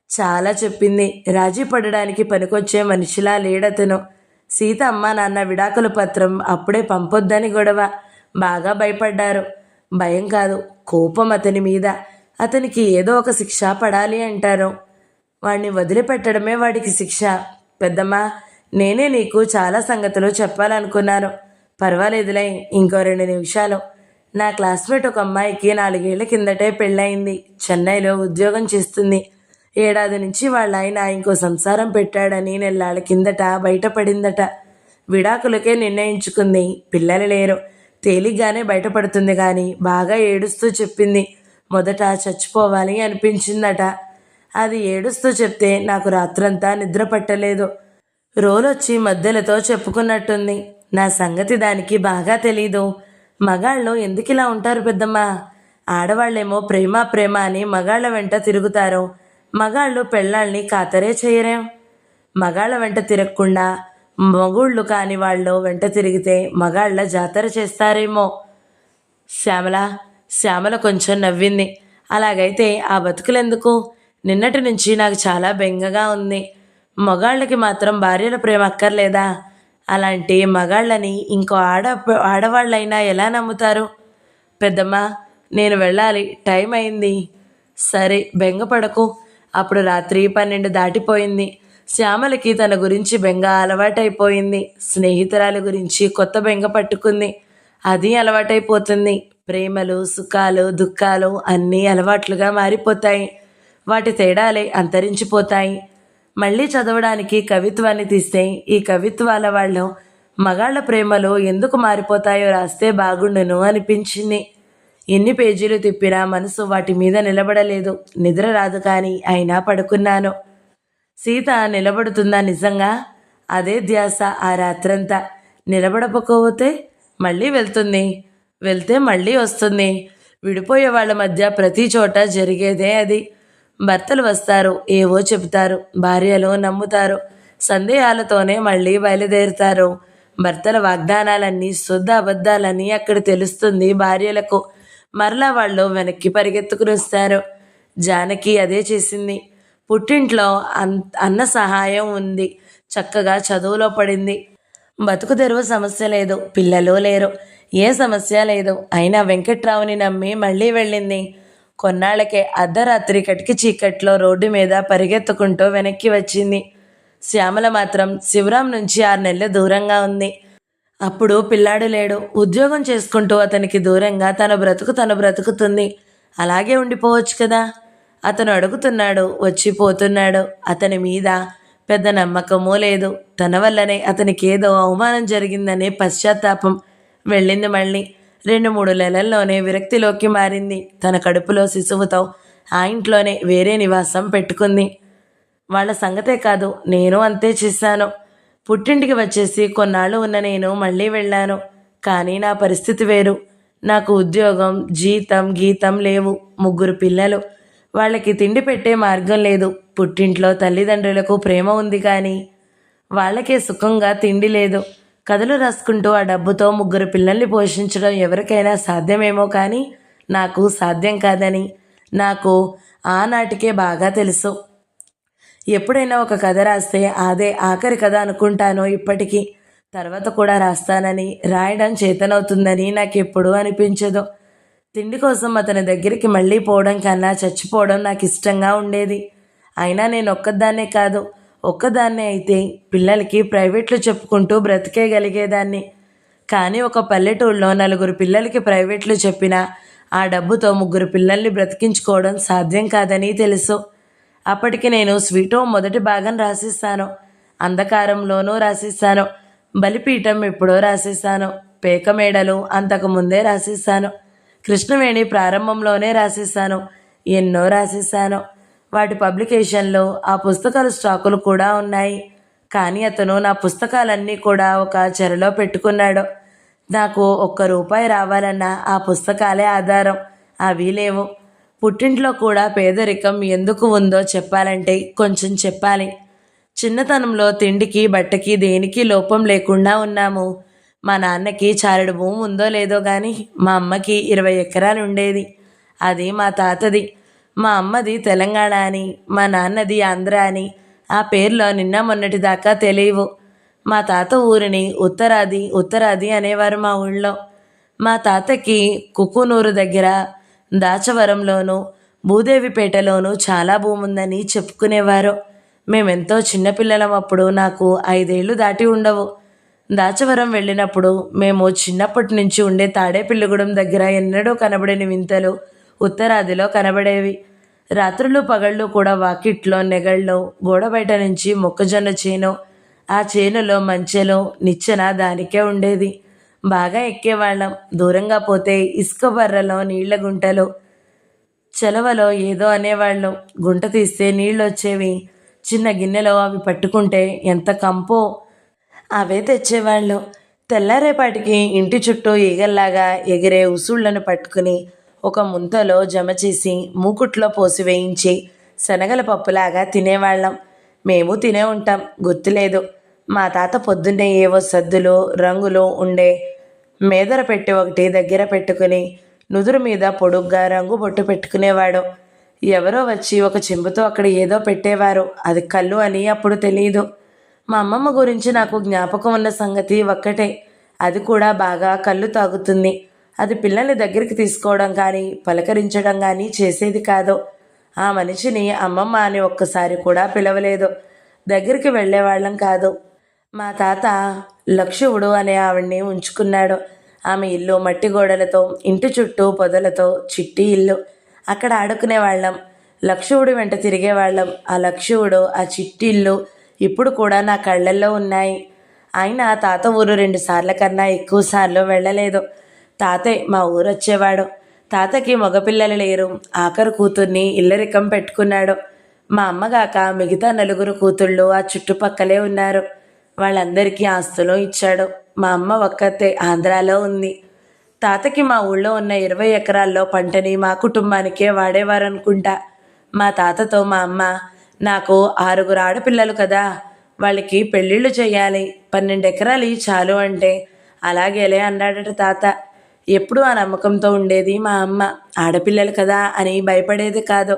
చాలా చెప్పింది. రాజీ పడడానికి పనికొచ్చే మనిషిలా లేడతను. సీత అమ్మ నాన్న విడాకుల పత్రం అప్పుడే పంపొద్దని గొడవ. బాగా భయపడ్డారు. భయం కాదు, కోపం అతని మీద. అతనికి ఏదో ఒక శిక్ష పడాలి అంటారు. వాడిని వదిలిపెట్టడమే వాడికి శిక్ష. పెద్దమ్మ, నేనే నీకు చాలా సంగతులు చెప్పాలనుకున్నాను. పర్వాలేదులే, ఇంకో 2 నిమిషాలు. నా క్లాస్మేట్ ఒక అమ్మాయికి 4 ఏళ్ల కిందటే పెళ్ళయింది. చెన్నైలో ఉద్యోగం చేస్తుంది. 7 ఏడాది నుంచి వాళ్ళ ఆయన ఇంకో సంసారం పెట్టాడని నెల్లాళ్ళ కిందట బయటపడిందట. విడాకులకే నిర్ణయించుకుంది. పిల్లలు లేరు. తేలిగ్గానే బయటపడుతుంది కానీ బాగా ఏడుస్తూ చెప్పింది. మొదట చచ్చిపోవాలి అనిపించిందట. అది ఏడుస్తూ చెప్తే నాకు రాత్రంతా నిద్ర పట్టలేదు. రోలొచ్చి మధ్యలతో చెప్పుకున్నట్టుంది. నా సంగతి దానికి బాగా తెలీదు. మగాళ్ళు ఎందుకిలా ఉంటారు పెద్దమ్మా? ఆడవాళ్ళేమో ప్రేమ ప్రేమ అని మగాళ్ళ వెంట తిరుగుతారు. మగాళ్ళు పెళ్ళాల్ని ఖాతరే చేయరేం? మగాళ్ళ వెంట తిరగకుండా మగుళ్ళు కాని వాళ్ళు వెంట తిరిగితే మగాళ్ళ జాతర చేస్తారేమో. శ్యామల కొంచెం నవ్వింది. అలాగైతే ఆ బతుకులెందుకు? నిన్నటి నుంచి నాకు చాలా బెంగగా ఉంది. మగాళ్ళకి మాత్రం భార్యల ప్రేమ అక్కర్లేదా? అలాంటి మగాళ్ళని ఇంకో ఆడవాళ్ళైనా ఎలా నమ్ముతారు? పెద్దమ్మ, నేను వెళ్ళాలి, టైం అయింది. సరే, బెంగపడకు. అప్పుడు రాత్రి 12 దాటిపోయింది. శ్యామలకి తన గురించి బెంగ అలవాటైపోయింది. స్నేహితురాలి గురించి కొత్త బెంగ పట్టుకుంది. అది అలవాటైపోతుంది. ప్రేమలు, సుఖాలు, దుఃఖాలు అన్నీ అలవాట్లుగా మారిపోతాయి. వాటి తేడాలే అంతరించిపోతాయి. మళ్ళీ చదవడానికి కవిత్వాన్ని తీస్తే ఈ కవిత్వాల వాళ్ళు మగాళ్ళ ప్రేమలు ఎందుకు మారిపోతాయో రాస్తే బాగుండును అనిపించింది. ఎన్ని పేజీలు తిప్పినా మనసు వాటి మీద నిలబడలేదు. నిద్ర రాదు కానీ అయినా పడుకున్నాను. సీత నిలబడుతుందా నిజంగా? అదే ధ్యాస ఆ రాత్రంతా. నిలబడకపోతే మళ్ళీ వెళ్తుంది, వెళ్తే మళ్ళీ వస్తుంది. విడిపోయే వాళ్ళ మధ్య ప్రతి చోట జరిగేదే అది. భర్తలు వస్తారు, ఏవో చెబుతారు. భార్యలు నమ్ముతారు. సందేహాలతోనే మళ్ళీ బయలుదేరుతారు. భర్తల వాగ్దానాలన్నీ శుద్ధ అబద్ధాలని అక్కడ తెలుస్తుంది భార్యలకు. మరలా వాళ్ళు వెనక్కి పరిగెత్తుకుని వస్తారు. జానకి అదే చేసింది. పుట్టింట్లో అన్న సహాయం ఉంది. చక్కగా చదువులో పడింది. బతుకు తెరువు సమస్య లేదు. పిల్లలు లేరు. ఏ సమస్య లేదు. అయినా వెంకట్రావుని నమ్మి మళ్ళీ వెళ్ళింది. కొన్నాళ్ళకే అర్ధరాత్రి కటికి చీకట్లో రోడ్డు మీద పరిగెత్తుకుంటూ వెనక్కి వచ్చింది. శ్యామల మాత్రం శివరాం నుంచి 6 నెలలు దూరంగా ఉంది. అప్పుడు పిల్లాడు లేడు. ఉద్యోగం చేసుకుంటూ అతనికి దూరంగా తన బ్రతుకుతుంది. అలాగే ఉండిపోవచ్చు కదా. అతను అడుగుతున్నాడు, వచ్చిపోతున్నాడు. అతని మీద పెద్ద నమ్మకమూ లేదు. తన వల్లనే అతనికి ఏదో అవమానం జరిగిందనే పశ్చాత్తాపం. వెళ్ళింది మళ్ళీ. 2-3 నెలల్లోనే విరక్తిలోకి మారింది. తన కడుపులో శిశువుతో ఆ ఇంట్లోనే వేరే నివాసం పెట్టుకుంది. వాళ్ళ సంగతే కాదు, నేను అంతే చేశాను. పుట్టింటికి వచ్చేసి కొన్నాళ్ళు ఉన్న నేను మళ్ళీ వెళ్ళాను. కానీ నా పరిస్థితి వేరు. నాకు ఉద్యోగం, జీతం, గీతం లేవు. 3 పిల్లలు. వాళ్ళకి తిండి పెట్టే మార్గం లేదు. పుట్టింట్లో తల్లిదండ్రులకు ప్రేమ ఉంది కానీ వాళ్ళకే సుఖంగా తిండి లేదు. కథలు రాసుకుంటూ ఆ డబ్బుతో 3 పిల్లల్ని పోషించడం ఎవరికైనా సాధ్యమేమో కానీ నాకు సాధ్యం కాదని నాకు ఆనాటికే బాగా తెలుసు. ఎప్పుడైనా ఒక కథ రాస్తే అదే ఆఖరి కథ అనుకుంటాను ఇప్పటికీ. తర్వాత కూడా రాస్తానని, రాయడం చేతనవుతుందని నాకెప్పుడూ అనిపించదు. తిండి కోసం అతని దగ్గరికి మళ్ళీ పోవడం కన్నా చచ్చిపోవడం నాకు ఇష్టంగా ఉండేది. అయినా నేను ఒక్కదాన్నే కాదు. ఒక్కదాన్నే అయితే పిల్లలకి ప్రైవేట్లు చెప్పుకుంటూ బ్రతికేయగలిగేదాన్ని. కానీ ఒక పల్లెటూళ్ళలో నలుగురు పిల్లలకి ప్రైవేట్లు చెప్పినా ఆ డబ్బుతో ముగ్గురు పిల్లల్ని బ్రతికించుకోవడం సాధ్యం కాదని తెలుసు. అప్పటికి నేను స్వీట్ హోమ్ మొదటి భాగం రాసిస్తాను, అంధకారంలోనూ రాసిస్తాను, బలిపీఠం ఎప్పుడో రాసిస్తాను, పేకమేడలు అంతకు ముందే రాసిస్తాను, కృష్ణవేణి ప్రారంభంలోనే రాసిస్తాను, ఎన్నో రాసిస్తాను. వాటి పబ్లికేషన్లో ఆ పుస్తకాల స్టాకులు కూడా ఉన్నాయి. కానీ అతను నా పుస్తకాలన్నీ కూడా ఒక చెరలో పెట్టుకున్నాడు. నాకు ₹1 రావాలన్నా ఆ పుస్తకాలే ఆధారం. అవి లేవు. పుట్టింట్లో కూడా పేదరికం ఎందుకు ఉందో చెప్పాలంటే కొంచెం చెప్పాలి. చిన్నతనంలో తిండికి బట్టకి దేనికి లోపం లేకుండా ఉన్నాము. మా నాన్నకి చారెడు భూమి ఉందో లేదో కానీ మా అమ్మకి 20 ఎకరాలు ఉండేది. అది మా తాతది. మా అమ్మది తెలంగాణ అని, మా నాన్నది ఆంధ్ర అని ఆ పేర్లో నిన్న మొన్నటి దాకా తెలియవు. మా తాత ఊరిని ఉత్తరాది అనేవారు మా ఊళ్ళో. మా తాతకి కుకునూరు దగ్గర దాచవరంలోనూ భూదేవిపేటలోనూ చాలా భూమి ఉందని చెప్పుకునేవారు. మేమెంతో చిన్నపిల్లలం. అప్పుడు నాకు 5 ఏళ్ళు దాటి ఉండవు. దాచవరం వెళ్ళినప్పుడు మేము చిన్నప్పటి నుంచి ఉండే తాడేపిల్లిగూడెం దగ్గర ఎన్నడూ కనబడని వింతలు ఉత్తరాదిలో కనబడేవి. రాత్రులు పగళ్ళు కూడా వాకిట్లో నెగళ్ళలో గోడ బయట నుంచి మొక్కజొన్న చేను, ఆ చేనులో మంచెలో నిచ్చెన దానికే ఉండేది. బాగా ఎక్కేవాళ్ళం. దూరంగా పోతే ఇసుక బర్రలో నీళ్ల గుంటలు, చెలవలో ఏదో అనేవాళ్ళు. గుంట తీస్తే నీళ్ళు వచ్చేవి. చిన్న గిన్నెలో అవి పట్టుకుంటే ఎంత కంపో. అవే తెచ్చేవాళ్ళు. తెల్లారేపాటికి ఇంటి చుట్టూ ఈగల్లాగా ఎగిరే ఉసుళ్లను పట్టుకుని ఒక ముంతలో జమ చేసి మూకుట్లో పోసి వేయించి శనగల పప్పులాగా తినేవాళ్ళం. మేము తినే ఉంటాం, గుర్తులేదు. మా తాత పొద్దున్నే ఏవో సద్దులు రంగులు ఉండే మేదర పెట్టి ఒకటి దగ్గర పెట్టుకుని నుదురు మీద పొడుగ్గా రంగు బొట్టు పెట్టుకునేవాడు. ఎవరో వచ్చి ఒక చెంబుతో అక్కడ ఏదో పెట్టేవారు. అది కళ్ళు అని అప్పుడు తెలియదు. మా అమ్మమ్మ గురించి నాకు జ్ఞాపకం ఉన్న సంగతి ఒక్కటే. అది కూడా బాగా కళ్ళు తాగుతుంది. అది పిల్లల్ని దగ్గరికి తీసుకోవడం కానీ పలకరించడం కానీ చేసేది కాదు. ఆ మనిషిని అమ్మమ్మ అని ఒక్కసారి కూడా పిలవలేదు. దగ్గరికి వెళ్ళేవాళ్ళం కాదు. మా తాత లక్షువుడు అనే ఆవిడ్ని ఉంచుకున్నాడు. ఆమె ఇల్లు మట్టి గోడలతో, ఇంటి చుట్టూ పొదలతో చిట్టి ఇల్లు. అక్కడ ఆడుకునేవాళ్ళం. లక్షువుడు వెంట తిరిగేవాళ్ళం. ఆ లక్షువుడు, ఆ చిట్టి ఇల్లు ఇప్పుడు కూడా నా కళ్ళల్లో ఉన్నాయి. ఆయన తాత ఊరు 2 సార్ల కన్నా ఎక్కువ సార్లు వెళ్ళలేదు. తాతే మా ఊరు వచ్చేవాడు. తాతకి మగపిల్లలు లేరు. ఆఖరు కూతుర్ని ఇల్లరికం పెట్టుకున్నాడు. మా అమ్మగాక మిగతా 4 కూతుళ్ళు ఆ చుట్టుపక్కలే ఉన్నారు. వాళ్ళందరికీ ఆస్తులు ఇచ్చాడు. మా అమ్మ ఒక్కతే ఆంధ్రాలో ఉంది. తాతకి మా ఊళ్ళో ఉన్న 20 ఎకరాల్లో పంటని మా కుటుంబానికే వాడేవారనుకుంటా. మా తాతతో మా అమ్మ, నాకు 6 ఆడపిల్లలు కదా, వాళ్ళకి పెళ్ళిళ్ళు చేయాలి, 12 ఎకరాలు చాలు అంటే అలాగేలే అన్నాడట తాత. ఎప్పుడూ ఆ నమ్మకంతో ఉండేది మా అమ్మ. ఆడపిల్లలు కదా అని భయపడేది కాదు.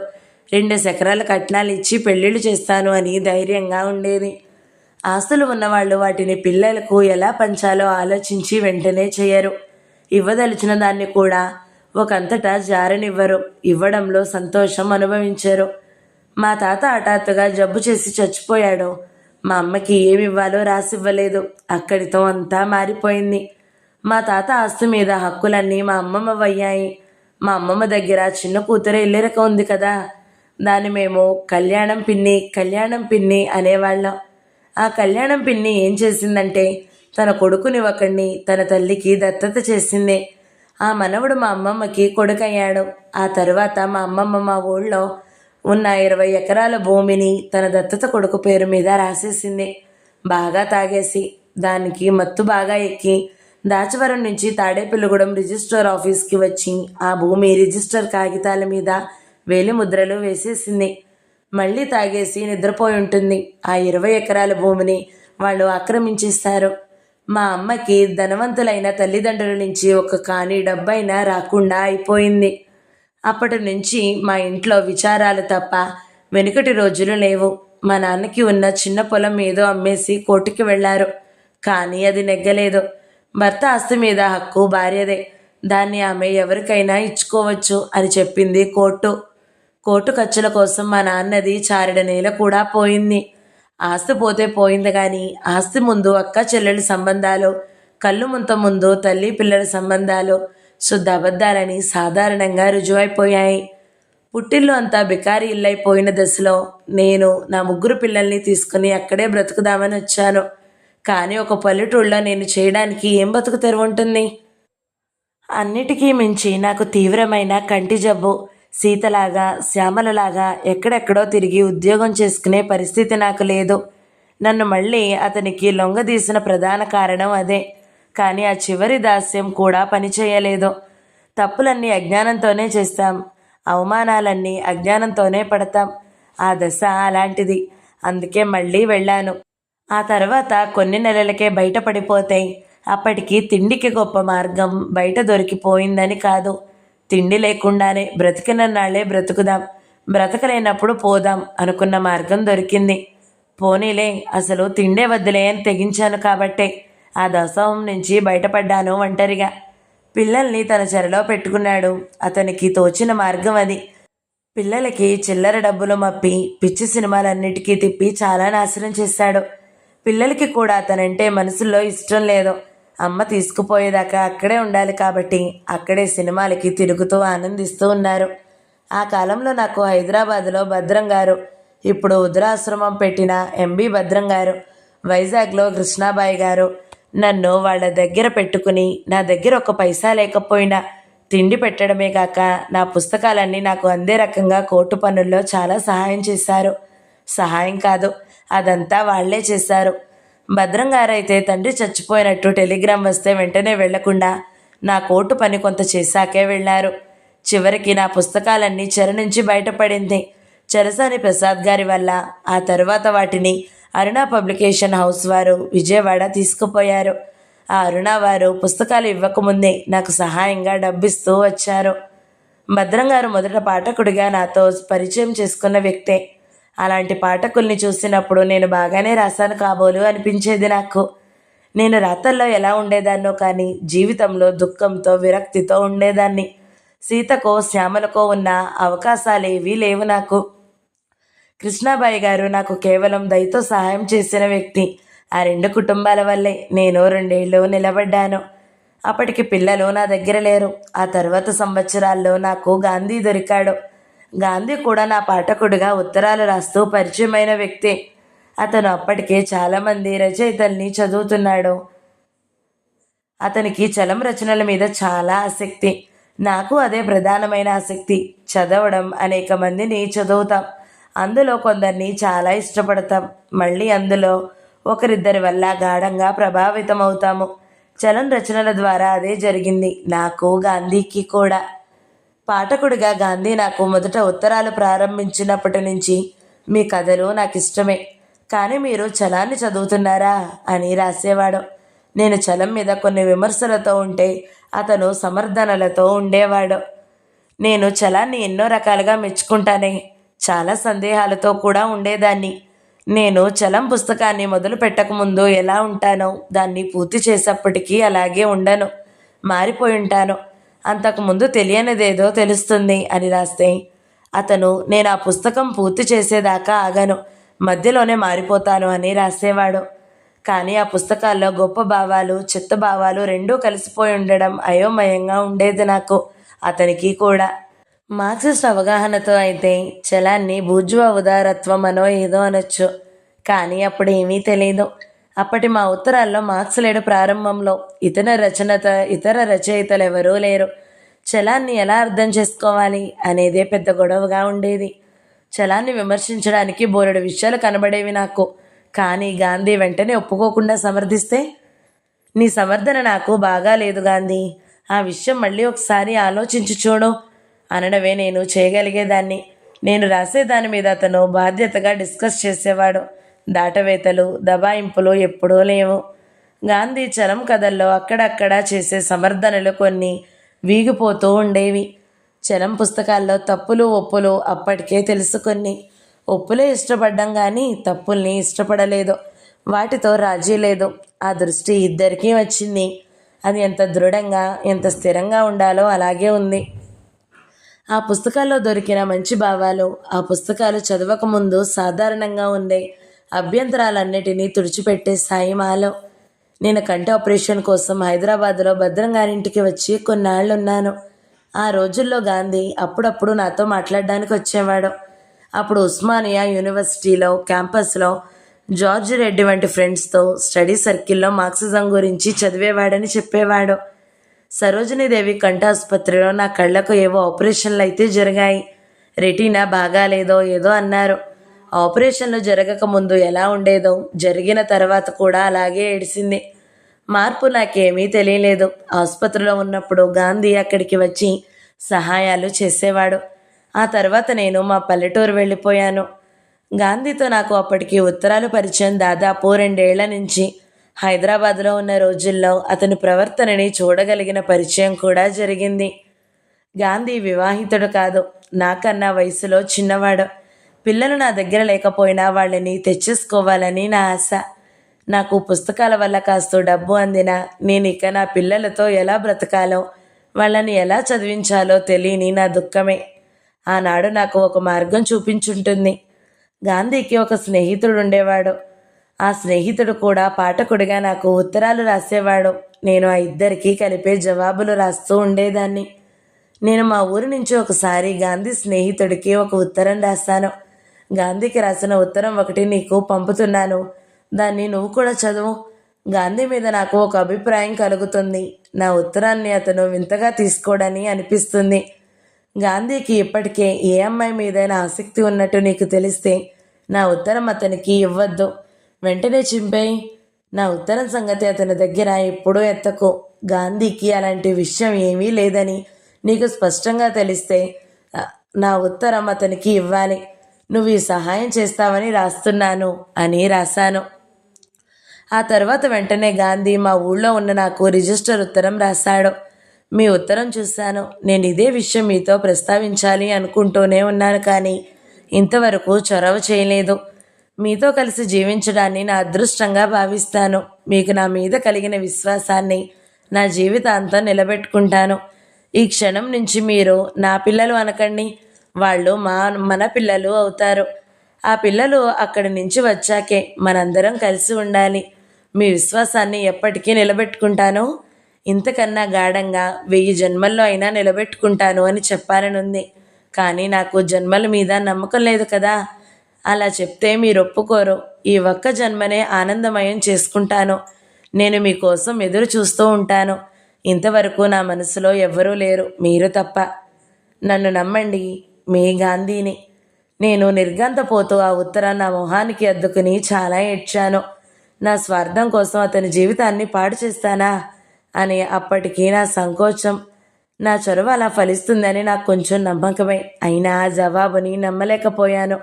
2 ఎకరాల కట్నాలు ఇచ్చి పెళ్ళిళ్ళు చేస్తాను అని ధైర్యంగా ఉండేది. ఆస్తులు ఉన్నవాళ్ళు వాటిని పిల్లలకు ఎలా పంచాలో ఆలోచించి వెంటనే చేయరు. ఇవ్వదలిచిన దాన్ని కూడా ఒకంతటా జారనివ్వరు. ఇవ్వడంలో సంతోషం అనుభవించరు. మా తాత హఠాత్తుగా జబ్బు చేసి చచ్చిపోయాడు. మా అమ్మకి ఏమివ్వాలో రాసివ్వలేదు. అక్కడితో అంతా మారిపోయింది. మా తాత ఆస్తి మీద హక్కులన్నీ మా అమ్మమ్మ వయ్యాయి. మా అమ్మమ్మ దగ్గర చిన్న కూతురే ఇల్లరిక ఉంది కదా, దాన్ని మేము కళ్యాణం పిన్ని అనేవాళ్ళం. ఆ కళ్యాణం పిన్ని ఏం చేసిందంటే తన కొడుకుని ఒకడిని తన తల్లికి దత్తత చేసింది. ఆ మనవడు మా అమ్మమ్మకి కొడుకయ్యాడు. ఆ తర్వాత మా అమ్మమ్మ మా ఊళ్ళో ఉన్న 20 ఎకరాల భూమిని తన దత్తత కొడుకు పేరు మీద రాసేసింది. బాగా తాగేసి దానికి మత్తు బాగా ఎక్కి దాచవరం నుంచి తాడేపిల్లిగూడెం రిజిస్టర్ ఆఫీస్కి వచ్చి ఆ భూమి రిజిస్టర్ కాగితాల మీద వేలిముద్రలు వేసేసింది. మళ్ళీ తాగేసి నిద్రపోయి ఉంటుంది. ఆ 20 ఎకరాల భూమిని వాళ్ళు ఆక్రమించేస్తారు. మా అమ్మకి ధనవంతులైన తల్లిదండ్రుల నుంచి ఒక కాని డబ్బైనా రాకుండా అయిపోయింది. అప్పటి నుంచి మా ఇంట్లో విచారాలు తప్ప వెనుకటి రోజులు లేవు. మా నాన్నకి ఉన్న చిన్న పొలం ఏదో అమ్మేసి కోర్టుకి వెళ్లారు. కానీ అది నెగ్గలేదు. భర్త ఆస్తి మీద హక్కు భార్యదే, దాన్ని ఆమె ఎవరికైనా ఇచ్చుకోవచ్చు అని చెప్పింది కోర్టు. కోర్టు ఖర్చుల కోసం మా నాన్నది చారెడు నేల కూడా పోయింది. ఆస్తి పోతే పోయింది కానీ ఆస్తి ముందు అక్క చెల్లెలి సంబంధాలు కళ్ళు ముందు తల్లి పిల్లల సంబంధాలు శుద్ధ అబద్ధాలని సాధారణంగా రుజువైపోయాయి. పుట్టిల్లు అంతా బికారి ఇల్లైపోయిన దశలో నేను నా 3 పిల్లల్ని తీసుకుని అక్కడే బ్రతుకుదామని వచ్చాను. కానీ ఒక పల్లెటూళ్ళలో నేను చేయడానికి ఏం బతుకు తెరువుంటుంది? అన్నిటికీ మించి నాకు తీవ్రమైన కంటి జబ్బు. సీతలాగా శ్యామలలాగా ఎక్కడెక్కడో తిరిగి ఉద్యోగం చేసుకునే పరిస్థితి నాకు లేదు. నన్ను మళ్ళీ అతనికి లొంగదీసిన ప్రధాన కారణం అదే. కానీ ఆ చివరి దాస్యం కూడా పనిచేయలేదు. తప్పులన్నీ అజ్ఞానంతోనే చేస్తాం, అవమానాలన్నీ అజ్ఞానంతోనే పడతాం. ఆ దశ అలాంటిది. అందుకే మళ్ళీ వెళ్ళాను. ఆ తర్వాత కొన్ని నెలలకే బయటపడిపోతే అప్పటికి తిండికి గొప్ప మార్గం బయట దొరికిపోయిందని కాదు. తిండి లేకుండానే బ్రతికినన్నాళ్లే బ్రతుకుదాం, బ్రతకలేనప్పుడు పోదాం అనుకున్న మార్గం దొరికింది. పోనీలే, అసలు తిండే వద్దులే అని తెగించాను కాబట్టే ఆ దశం నుంచి బయటపడ్డాను ఒంటరిగా. పిల్లల్ని తన చెరలో పెట్టుకున్నాడు. అతనికి తోచిన మార్గం అది. పిల్లలకి చిల్లర డబ్బులు మప్పి పిచ్చి సినిమాలన్నిటికీ తిప్పి చాలా నాశనం చేశాడు. పిల్లలకి కూడా అతనంటే మనసులో ఇష్టం లేదు. అమ్మ తీసుకుపోయేదాకా అక్కడే ఉండాలి కాబట్టి అక్కడే సినిమాలకి తిరుగుతూ ఆనందిస్తూ ఉన్నారు. ఆ కాలంలో నాకు హైదరాబాదులో భద్రం గారు, ఇప్పుడు వృద్ధాశ్రమం పెట్టిన ఎంబి భద్రం గారు, వైజాగ్లో కృష్ణాబాయి గారు నన్ను వాళ్ళ దగ్గర పెట్టుకుని నా దగ్గర ఒక పైసా లేకపోయినా తిండి పెట్టడమే కాక నా పుస్తకాలన్నీ నాకు అందే రకంగా కోర్టు పనుల్లో చాలా సహాయం చేశారు. సహాయం కాదు, అదంతా వాళ్లే చేశారు. భద్రం గారైతే తండ్రి చచ్చిపోయినట్టు టెలిగ్రామ్ వస్తే వెంటనే వెళ్లకుండా నా కోర్టు పని కొంత చేశాకే వెళ్ళారు. చివరికి నా పుస్తకాలన్నీ చెర నుంచి బయటపడింది చెరసాని ప్రసాద్ గారి వల్ల. ఆ తర్వాత వాటిని అరుణ పబ్లికేషన్ హౌస్ వారు విజయవాడ తీసుకుపోయారు. ఆ అరుణ వారు పుస్తకాలు ఇవ్వకముందే నాకు సహాయంగా డబ్బిస్తూ వచ్చారు. భద్రం గారు మొదట పాఠకుడిగా నాతో పరిచయం చేసుకున్న వ్యక్తే. అలాంటి పాఠకుల్ని చూసినప్పుడు నేను బాగానే రాశాను కాబోలు అనిపించేది నాకు. నేను రాతల్లో ఎలా ఉండేదాన్నో కానీ జీవితంలో దుఃఖంతో విరక్తితో ఉండేదాన్ని. సీతకో శ్యామలకో ఉన్న అవకాశాలేవీ లేవు నాకు. కృష్ణాబాయి గారు నాకు కేవలం దయతో సహాయం చేసిన వ్యక్తి. ఆ 2 కుటుంబాల వల్లే నేను 2 ఏళ్ళు నిలబడ్డాను. అప్పటికి పిల్లలు నా దగ్గర లేరు. ఆ తర్వాత సంవత్సరాల్లో నాకు గాంధీ దొరికాడు. గాంధీ కూడా నా పాఠకుడిగా ఉత్తరాలు రాస్తూ పరిచయమైన వ్యక్తే. అతను అప్పటికే చాలామంది రచయితల్ని చదువుతున్నాడు. అతనికి చలం రచనల మీద చాలా ఆసక్తి. నాకు అదే ప్రధానమైన ఆసక్తి. చదవడం, అనేక మందిని చదువుతాం, అందులో కొందరిని చాలా ఇష్టపడతాం, మళ్ళీ అందులో ఒకరిద్దరి వల్ల గాఢంగా ప్రభావితం అవుతాము. చలం రచనల ద్వారా అదే జరిగింది నాకు, గాంధీకి కూడా. పాఠకుడిగా గాంధీ నాకు మొదట ఉత్తరాలు ప్రారంభించినప్పటి నుంచి మీ కథలు నాకు ఇష్టమే, కానీ మీరు చలాన్ని చదువుతున్నారా అని రాసేవాడు. నేను చలం మీద కొన్ని విమర్శలతో ఉంటే అతను సమర్థనలతో ఉండేవాడు. నేను చలాన్ని ఎన్నో రకాలుగా మెచ్చుకుంటానే, చాలా సందేహాలతో కూడా ఉండేదాన్ని. నేను చలం పుస్తకాన్ని మొదలు పెట్టకముందు ఎలా ఉంటానో దాన్ని పూర్తి చేసేప్పటికీ అలాగే ఉండను, మారిపోయి ఉంటాను. అంతకుముందు తెలియనిదేదో తెలుస్తుంది అని రాస్తే అతను నేను ఆ పుస్తకం పూర్తి చేసేదాకా ఆగను, మధ్యలోనే మారిపోతాను అని రాసేవాడు. కానీ ఆ పుస్తకాల్లో గొప్ప భావాలు, చెత్త భావాలు రెండూ కలిసిపోయి ఉండడం అయోమయంగా ఉండేది నాకు, అతనికి కూడా. మార్క్సిస్ట్ అవగాహనతో అయితే చలాన్ని బూర్జువా ఉదారత్వం అనో ఏదో అనొచ్చు. కానీ అప్పుడు ఏమీ తెలీదు. అప్పటి మా ఉత్తరాల్లో మార్క్స్ లేడు ప్రారంభంలో. ఇతర రచయితలు ఎవరూ లేరు. చలాన్ని ఎలా అర్థం చేసుకోవాలి అనేదే పెద్ద గొడవగా ఉండేది. చలాన్ని విమర్శించడానికి బోలెడు విషయాలు కనబడేవి నాకు. కానీ గాంధీ వెంటనే ఒప్పుకోకుండా సమర్థిస్తే, నీ సమర్థన నాకు బాగా లేదు గాంధీ, ఆ విషయం మళ్ళీ ఒకసారి ఆలోచించి చూడు అనడమే నేను చేయగలిగేదాన్ని. నేను రాసేదాని మీద అతను బాధ్యతగా డిస్కస్ చేసేవాడు. దాటవేతలు, దబాయింపులు ఎప్పుడూ లేవు. గాంధీ చలం కథల్లో అక్కడక్కడా చేసే సమర్థనలు కొన్ని వీగిపోతూ ఉండేవి. చలం పుస్తకాల్లో తప్పులు ఒప్పులు అప్పటికే తెలుసుకొని ఒప్పులే ఇష్టపడ్డం కానీ తప్పుల్ని ఇష్టపడలేదు. వాటితో రాజీ లేదు. ఆ దృష్టి ఇద్దరికీ వచ్చింది. అది ఎంత దృఢంగా, ఎంత స్థిరంగా ఉండాలో అలాగే ఉంది. ఆ పుస్తకాల్లో దొరికిన మంచి భావాలు, ఆ పుస్తకాలు చదవకముందు సాధారణంగా ఉండే అభ్యంతరాలన్నిటినీ తుడిచిపెట్టే స్థాయి మాలో. నేను కంటి ఆపరేషన్ కోసం హైదరాబాద్లో భద్రం గారింటికి వచ్చి కొన్నాళ్ళున్నాను. ఆ రోజుల్లో గాంధీ అప్పుడప్పుడు నాతో మాట్లాడడానికి వచ్చేవాడు. అప్పుడు ఉస్మానియా యూనివర్సిటీలో క్యాంపస్లో జార్జ్ రెడ్డి వంటి ఫ్రెండ్స్తో స్టడీ సర్కిల్లో మార్క్సిజం గురించి చదివేవాడని చెప్పేవాడు. సరోజినీదేవి కంఠాసుపత్రిలో నా కళ్ళకు ఏవో ఆపరేషన్లు అయితే జరిగాయి. రెటీనా బాగాలేదో ఏదో అన్నారు. ఆపరేషన్లు జరగక ముందు ఎలా ఉండేదో జరిగిన తర్వాత కూడా అలాగే ఏడిసింది. మార్పు నాకేమీ తెలియలేదు. ఆసుపత్రిలో ఉన్నప్పుడు గాంధీ అక్కడికి వచ్చి సహాయాలు చేసేవాడు. ఆ తర్వాత నేను మా పల్లెటూరు వెళ్ళిపోయాను. గాంధీతో నాకు అప్పటికి ఉత్తరాలు పరిచయం దాదాపు 2 ఏళ్ల నుంచి. హైదరాబాద్లో ఉన్న రోజుల్లో అతని ప్రవర్తనని చూడగలిగిన పరిచయం కూడా జరిగింది. గాంధీ వివాహితుడు కాదు, నాకన్నా వయసులో చిన్నవాడు. పిల్లలు నా దగ్గర లేకపోయినా వాళ్ళని తెచ్చేసుకోవాలని నా ఆశ. నాకు పుస్తకాల వల్ల కాస్త డబ్బు అందినా నేను ఇక నా పిల్లలతో ఎలా బ్రతకాలో, వాళ్ళని ఎలా చదివించాలో తెలియని నా దుఃఖమే. ఆనాడు నాకు ఒక మార్గం చూపించుంటుంది. గాంధీకి ఒక స్నేహితుడు ఉండేవాడు. ఆ స్నేహితుడు కూడా పాఠకుడిగా నాకు ఉత్తరాలు రాసేవాడు. నేను ఆ ఇద్దరికీ కలిపే జవాబులు రాస్తూ ఉండేదాన్ని. నేను మా ఊరి నుంచి ఒకసారి గాంధీ స్నేహితుడికి ఒక ఉత్తరం రాశాను. గాంధీకి రాసిన ఉత్తరం ఒకటి నీకు పంపుతున్నాను, దాన్ని నువ్వు కూడా చదువు. గాంధీ మీద నాకు ఒక అభిప్రాయం కలుగుతుంది. నా ఉత్తరాన్ని అతను వింతగా తీసుకోడని అనిపిస్తుంది. గాంధీకి ఇప్పటికే ఏ అమ్మాయి మీదైనా ఆసక్తి ఉన్నట్టు నీకు తెలిస్తే నా ఉత్తరం అతనికి ఇవ్వద్దు, వెంటనే చింపేయి. నా ఉత్తరం సంగతి అతని దగ్గర ఎప్పుడూ ఎత్తకు. గాంధీకి అలాంటి విషయం ఏమీ లేదని నీకు స్పష్టంగా తెలిస్తే నా ఉత్తరం అతనికి ఇవ్వాలి. నువ్వు ఈ సహాయం చేస్తావని రాస్తున్నాను అని రాశాను. ఆ తర్వాత వెంటనే గాంధీ మా ఊళ్ళో ఉన్న నాకు రిజిస్టర్ ఉత్తరం రాశాడు. మీ ఉత్తరం చూశాను. నేను ఇదే విషయం మీతో ప్రస్తావించాలి అనుకుంటూనే ఉన్నాను, కానీ ఇంతవరకు చొరవ చేయలేదు. మీతో కలిసి జీవించడాన్ని నా అదృష్టంగా భావిస్తాను. మీకు నా మీద కలిగిన విశ్వాసాన్ని నా జీవితాంతం నిలబెట్టుకుంటాను. ఈ క్షణం నుంచి మీరు నా పిల్లలు అనకండి, వాళ్ళు మన పిల్లలు అవుతారు. ఆ పిల్లలు అక్కడి నుంచి వచ్చాకే మనందరం కలిసి ఉండాలి. మీ విశ్వాసాన్ని ఎప్పటికీ నిలబెట్టుకుంటాను. ఇంతకన్నా గాఢంగా 1000 జన్మల్లో అయినా నిలబెట్టుకుంటాను అని చెప్పాలనుంది. కానీ నాకు జన్మల మీద నమ్మకం లేదు కదా. అలా చెప్తే మీరు ఒప్పుకోరు. ఈ ఒక్క జన్మనే ఆనందమయం చేసుకుంటాను. నేను మీకోసం ఎదురు చూస్తూ ఉంటాను. ఇంతవరకు నా మనసులో ఎవ్వరూ లేరు, మీరు తప్ప. నన్ను నమ్మండి, మీ గాంధీని. నేను నిర్గంతపోతూ ఆ ఉత్తరాన్ని నా మొహానికి అద్దుకుని చాలా ఏడ్చాను. నా స్వార్థం కోసం అతని జీవితాన్ని పాడు చేస్తానా అని అప్పటికీ నా సంకోచం. నా చొరవ అలా ఫలిస్తుందని నాకు కొంచెం నమ్మకమే. అయినా ఆ జవాబుని నమ్మలేకపోయాను.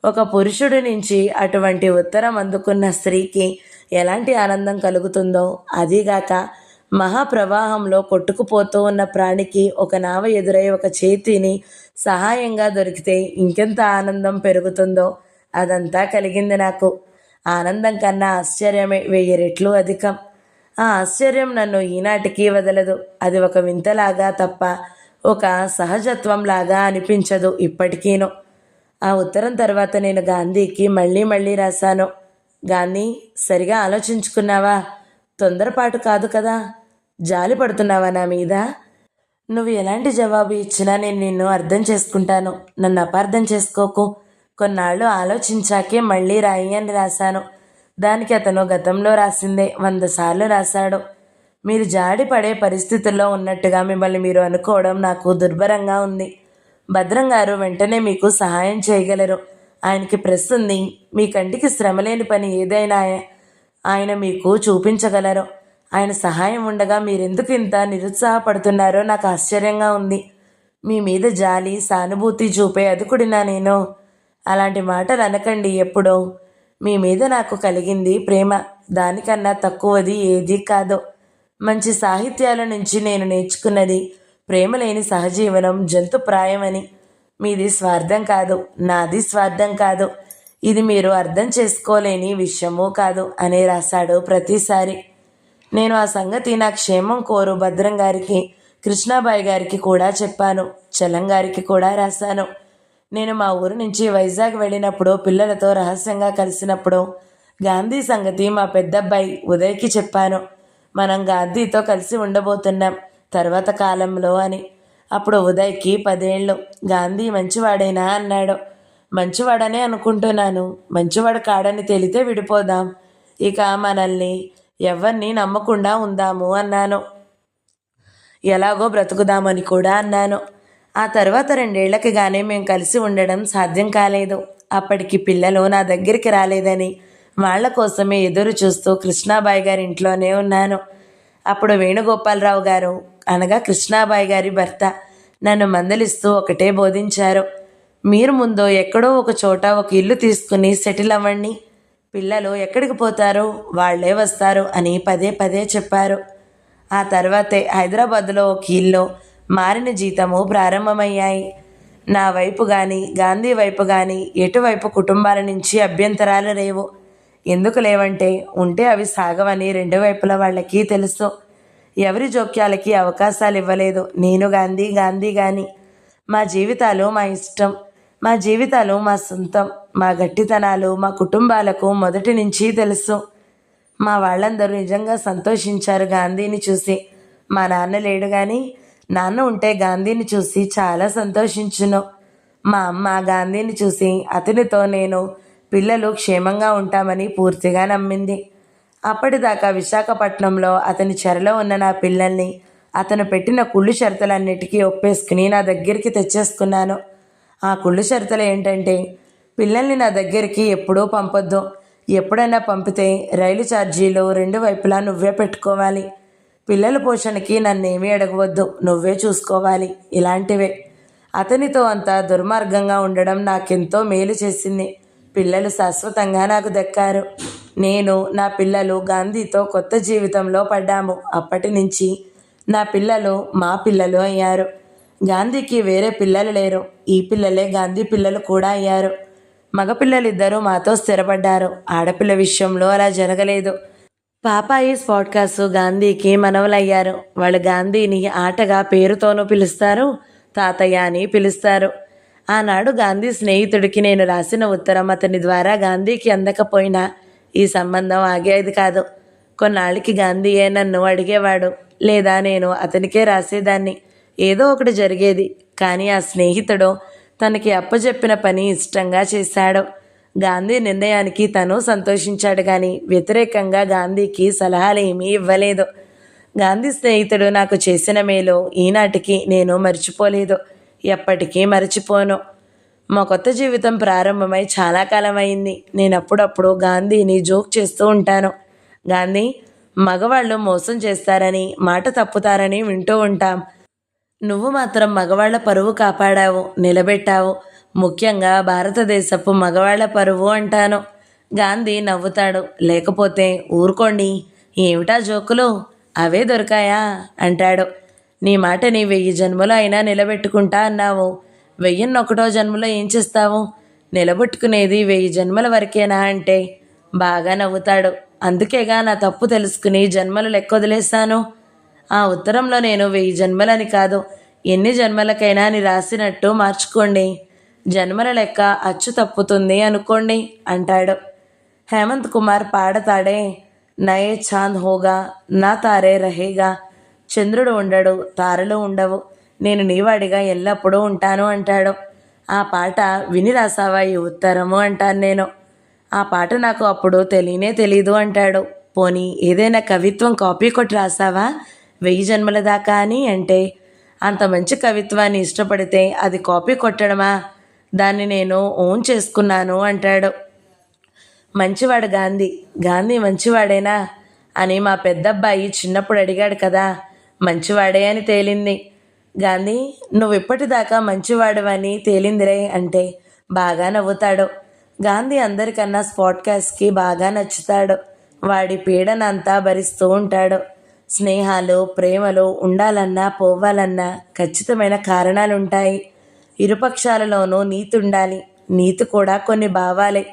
ఒక పురుషుడి నుంచి అటువంటి ఉత్తరం అందుకున్న స్త్రీకి ఎలాంటి ఆనందం కలుగుతుందో, అదీగాక మహాప్రవాహంలో కొట్టుకుపోతూ ఉన్న ప్రాణికి ఒక నావ ఎదురై ఒక చేతిని సహాయంగా దొరికితే ఇంకెంత ఆనందం పెరుగుతుందో అదంతా కలిగింది నాకు. ఆనందం కన్నా ఆశ్చర్యమే 1000 రెట్లు అధికం. ఆ ఆశ్చర్యం నన్ను ఈనాటికి వదలదు. అది ఒక వింతలాగా తప్ప ఒక సహజత్వంలాగా అనిపించదు ఇప్పటికీను. ఆ ఉత్తరం తర్వాత నేను గాంధీకి మళ్ళీ రాశాను. గాంధీ, సరిగా ఆలోచించుకున్నావా? తొందరపాటు కాదు కదా? జాలి పడుతున్నావా నా మీద? నువ్వు ఎలాంటి జవాబు ఇచ్చినా నేను నిన్ను అర్థం చేసుకుంటాను. నన్ను అపార్థం చేసుకోకు. కొన్నాళ్ళు ఆలోచించాకే మళ్ళీ రాయి అని రాశాను. దానికి అతను గతంలో రాసిందే 100 సార్లు రాశాడు. మీరు జాడి పడే పరిస్థితుల్లో ఉన్నట్టుగా మిమ్మల్ని మీరు అనుకోవడం నాకు దుర్భరంగా ఉంది. భద్రం గారు వెంటనే మీకు సహాయం చేయగలరు. ఆయనకి ప్రెస్ ఉంది. మీ కంటికి శ్రమలేని పని ఏదైనా ఆయన మీకు చూపించగలరు. ఆయన సహాయం ఉండగా మీరెందుకు ఇంత నిరుత్సాహపడుతున్నారో నాకు ఆశ్చర్యంగా ఉంది. మీ మీద జాలి సానుభూతి చూపే అదుకుడినా నేను? అలాంటి మాటలు అనకండి ఎప్పుడో. మీ మీద నాకు కలిగింది ప్రేమ, దానికన్నా తక్కువది ఏదీ కాదు. మంచి సాహిత్యాల నుంచి నేను నేర్చుకున్నది ప్రేమ లేని సహజీవనం జంతుప్రాయమని. మీది స్వార్థం కాదు, నాది స్వార్థం కాదు. ఇది మీరు అర్థం చేసుకోలేని విషయమూ కాదు అని రాశాడు ప్రతిసారి. నేను ఆ సంగతి నా క్షేమం కోరు భద్రం గారికి, కృష్ణాబాయి గారికి కూడా చెప్పాను. చలం గారికి కూడా రాశాను. నేను మా ఊరు నుంచి వైజాగ్ వెళ్ళినప్పుడు పిల్లలతో రహస్యంగా కలిసినప్పుడు గాంధీ సంగతి మా పెద్దబ్బాయి ఉదయ్కి చెప్పాను. మనం గాంధీతో కలిసి ఉండబోతున్నాం తర్వాత కాలంలో అని. అప్పుడు ఉదయ్కి 10 ఏళ్ళు. గాంధీ మంచివాడేనా అన్నాడు. మంచివాడనే అనుకుంటున్నాను. మంచివాడు కాడని తేలితే విడిపోదాం. ఇక మనల్ని ఎవరిని నమ్మకుండా ఉందాము అన్నాను. ఎలాగో బ్రతుకుదామని కూడా అన్నాను. ఆ తర్వాత 2 ఏళ్లకి గానే మేము కలిసి ఉండడం సాధ్యం కాలేదు. అప్పటికి పిల్లలు నా దగ్గరికి రాలేదని వాళ్ళ కోసమే ఎదురు చూస్తూ కృష్ణాబాయి గారి ఇంట్లోనే ఉన్నాను. అప్పుడు వేణుగోపాలరావు గారు అనగా కృష్ణాబాయి గారి భర్త నన్ను మందలిస్తూ ఒకటే బోధించారు. మీరు ముందు ఎక్కడో ఒక చోట ఒక ఇల్లు తీసుకుని సెటిల్ అవ్వండి. పిల్లలు ఎక్కడికి పోతారు, వాళ్లే వస్తారు అని పదే పదే చెప్పారు. ఆ తర్వాతే హైదరాబాద్లో ఒక ఇల్లు మారిన జీతము ప్రారంభమయ్యాయి. నా వైపు కానీ గాంధీ వైపు కానీ ఎటువైపు కుటుంబాల నుంచి అభ్యంతరాలు లేవు. ఎందుకు లేవంటే ఉంటే అవి సాగవని 2 వైపుల వాళ్ళకి తెలుసు. ఎవరి జోక్యాలకి అవకాశాలు ఇవ్వలేదు నేను గాంధీ కానీ. మా జీవితాలు మా ఇష్టం, మా జీవితాలు మా సొంతం. మా గట్టితనాలు మా కుటుంబాలకు మొదటి నుంచి తెలుసు. మా వాళ్ళందరూ నిజంగా సంతోషించారు గాంధీని చూసి. మా నాన్న లేడు కానీ నాన్న ఉంటే గాంధీని చూసి చాలా సంతోషించును. మా అమ్మ గాంధీని చూసి అతనితో నేను పిల్లలు క్షేమంగా ఉంటామని పూర్తిగా నమ్మింది. అప్పటిదాకా విశాఖపట్నంలో అతని చెరలో ఉన్న నా పిల్లల్ని అతను పెట్టిన కుళ్ళు షరతులన్నిటికీ ఒప్పేసుకుని నా దగ్గరికి తెచ్చేసుకున్నాను. ఆ కుళ్ళు షరతులు ఏంటంటే పిల్లల్ని నా దగ్గరికి ఎప్పుడూ పంపొద్దు. ఎప్పుడైనా పంపితే రైలు ఛార్జీలు 2 వైపులా నువ్వే పెట్టుకోవాలి. పిల్లల పోషణకి నన్నేమీ అడగవద్దు, నువ్వే చూసుకోవాలి. ఇలాంటివే. అతనితో అంత దుర్మార్గంగా ఉండడం నాకెంతో మేలు చేసింది. పిల్లలు శాశ్వతంగా నాకు దక్కారు. నేను నా పిల్లలు గాంధీతో కొత్త జీవితంలో పడ్డాము. అప్పటి నుంచి నా పిల్లలు మా పిల్లలు అయ్యారు. గాంధీకి వేరే పిల్లలు లేరు. ఈ పిల్లలే గాంధీ పిల్లలు కూడా అయ్యారు. మగపిల్లలిద్దరూ మాతో స్థిరపడ్డారు. ఆడపిల్ల విషయంలో అలా జరగలేదు. పాపాయి స్పాట్కాస్ గాంధీకి మనవలయ్యారు. వాళ్ళు గాంధీని ఆటగా పేరుతోనూ పిలుస్తారు, తాతయ్య అని పిలుస్తారు. ఆనాడు గాంధీ స్నేహితుడికి నేను రాసిన ఉత్తరం అతని ద్వారా గాంధీకి అందకపోయినా ఈ సంబంధం ఆగేది కాదు. కొన్నాళ్ళకి గాంధీయే నన్ను అడిగేవాడు, లేదా నేను అతనికే రాసేదాన్ని. ఏదో ఒకటి జరిగేది. కానీ ఆ స్నేహితుడు తనకి అప్పచెప్పిన పని ఇష్టంగా చేశాడు. గాంధీ నిర్ణయానికి తను సంతోషించాడు కానీ వ్యతిరేకంగా గాంధీకి సలహాలు ఏమీ ఇవ్వలేదు. గాంధీ స్నేహితుడు నాకు చేసిన మేలు ఈనాటికి నేను మర్చిపోలేదు, ఎప్పటికీ మర్చిపోను. మా కొత్త జీవితం ప్రారంభమై చాలా కాలం అయింది. నేను అప్పుడప్పుడు గాంధీని జోక్ చేస్తూ ఉంటాను. గాంధీ, మగవాళ్ళు మోసం చేస్తారని, మాట తప్పుతారని వింటూ ఉంటాం. నువ్వు మాత్రం మగవాళ్ల పరువు కాపాడావు, నిలబెట్టావు. ముఖ్యంగా భారతదేశపు మగవాళ్ల పరువు అంటాను. గాంధీ నవ్వుతాడు. లేకపోతే ఊరుకోండి, ఏమిటా జోకులు, అవే దొరికాయా అంటాడు. నీ మాటని 1000 జన్మలో అయినా నిలబెట్టుకుంటా అన్నావు. 1001వ జన్మలో ఏం చేస్తావు? నిలబెట్టుకునేది 1000 జన్మల వరకేనా అంటే బాగా నవ్వుతాడు. అందుకేగా నా తప్పు తెలుసుకుని జన్మలు లెక్కొదిలేశాను. ఆ ఉత్తరంలో నేను 1000 జన్మలని కాదు, ఎన్ని జన్మలకైనా అని రాసినట్టు మార్చుకోండి. జన్మల లెక్క అచ్చు తప్పుతుంది అనుకోండి అంటాడు. హేమంత్ కుమార్ పాడతాడే, నయే చాంద్ హోగా నా తారే రహేగా. చంద్రుడు ఉండడు, తారలు ఉండవు, నేను నీవాడిగా ఎల్లప్పుడూ ఉంటాను అంటాడు. ఆ పాట విని రాసావా ఈ ఉత్తరము అంటాను నేను. ఆ పాట నాకు అప్పుడు తెలీదు అంటాడు. పోనీ ఏదైనా కవిత్వం కాపీ కొట్టి రాసావా 1000 జన్మల దాకా అని అంటే, అంత మంచి కవిత్వాన్ని ఇష్టపడితే అది కాపీ కొట్టడమా? దాన్ని నేను ఓన్ చేసుకున్నాను అంటాడు. మంచివాడు గాంధీ మంచివాడేనా అని మా పెద్దబ్బాయి చిన్నప్పుడు అడిగాడు కదా. మంచివాడే అని తేలింది. గాంధీ, నువ్వు ఇప్పటిదాకా మంచివాడవని తేలిందిరే అంటే బాగా నవ్వుతాడు. గాంధీ అందరికన్నా స్పాట్కాస్ట్కి బాగా నచ్చుతాడు. వాడి పీడనంతా భరిస్తూ ఉంటాడు. స్నేహాలు, ప్రేమలు ఉండాలన్నా పోవాలన్నా ఖచ్చితమైన కారణాలుంటాయి. ఇరుపక్షాలలోనూ నీతి ఉండాలి. నీతి కూడా కొన్ని భావాలే.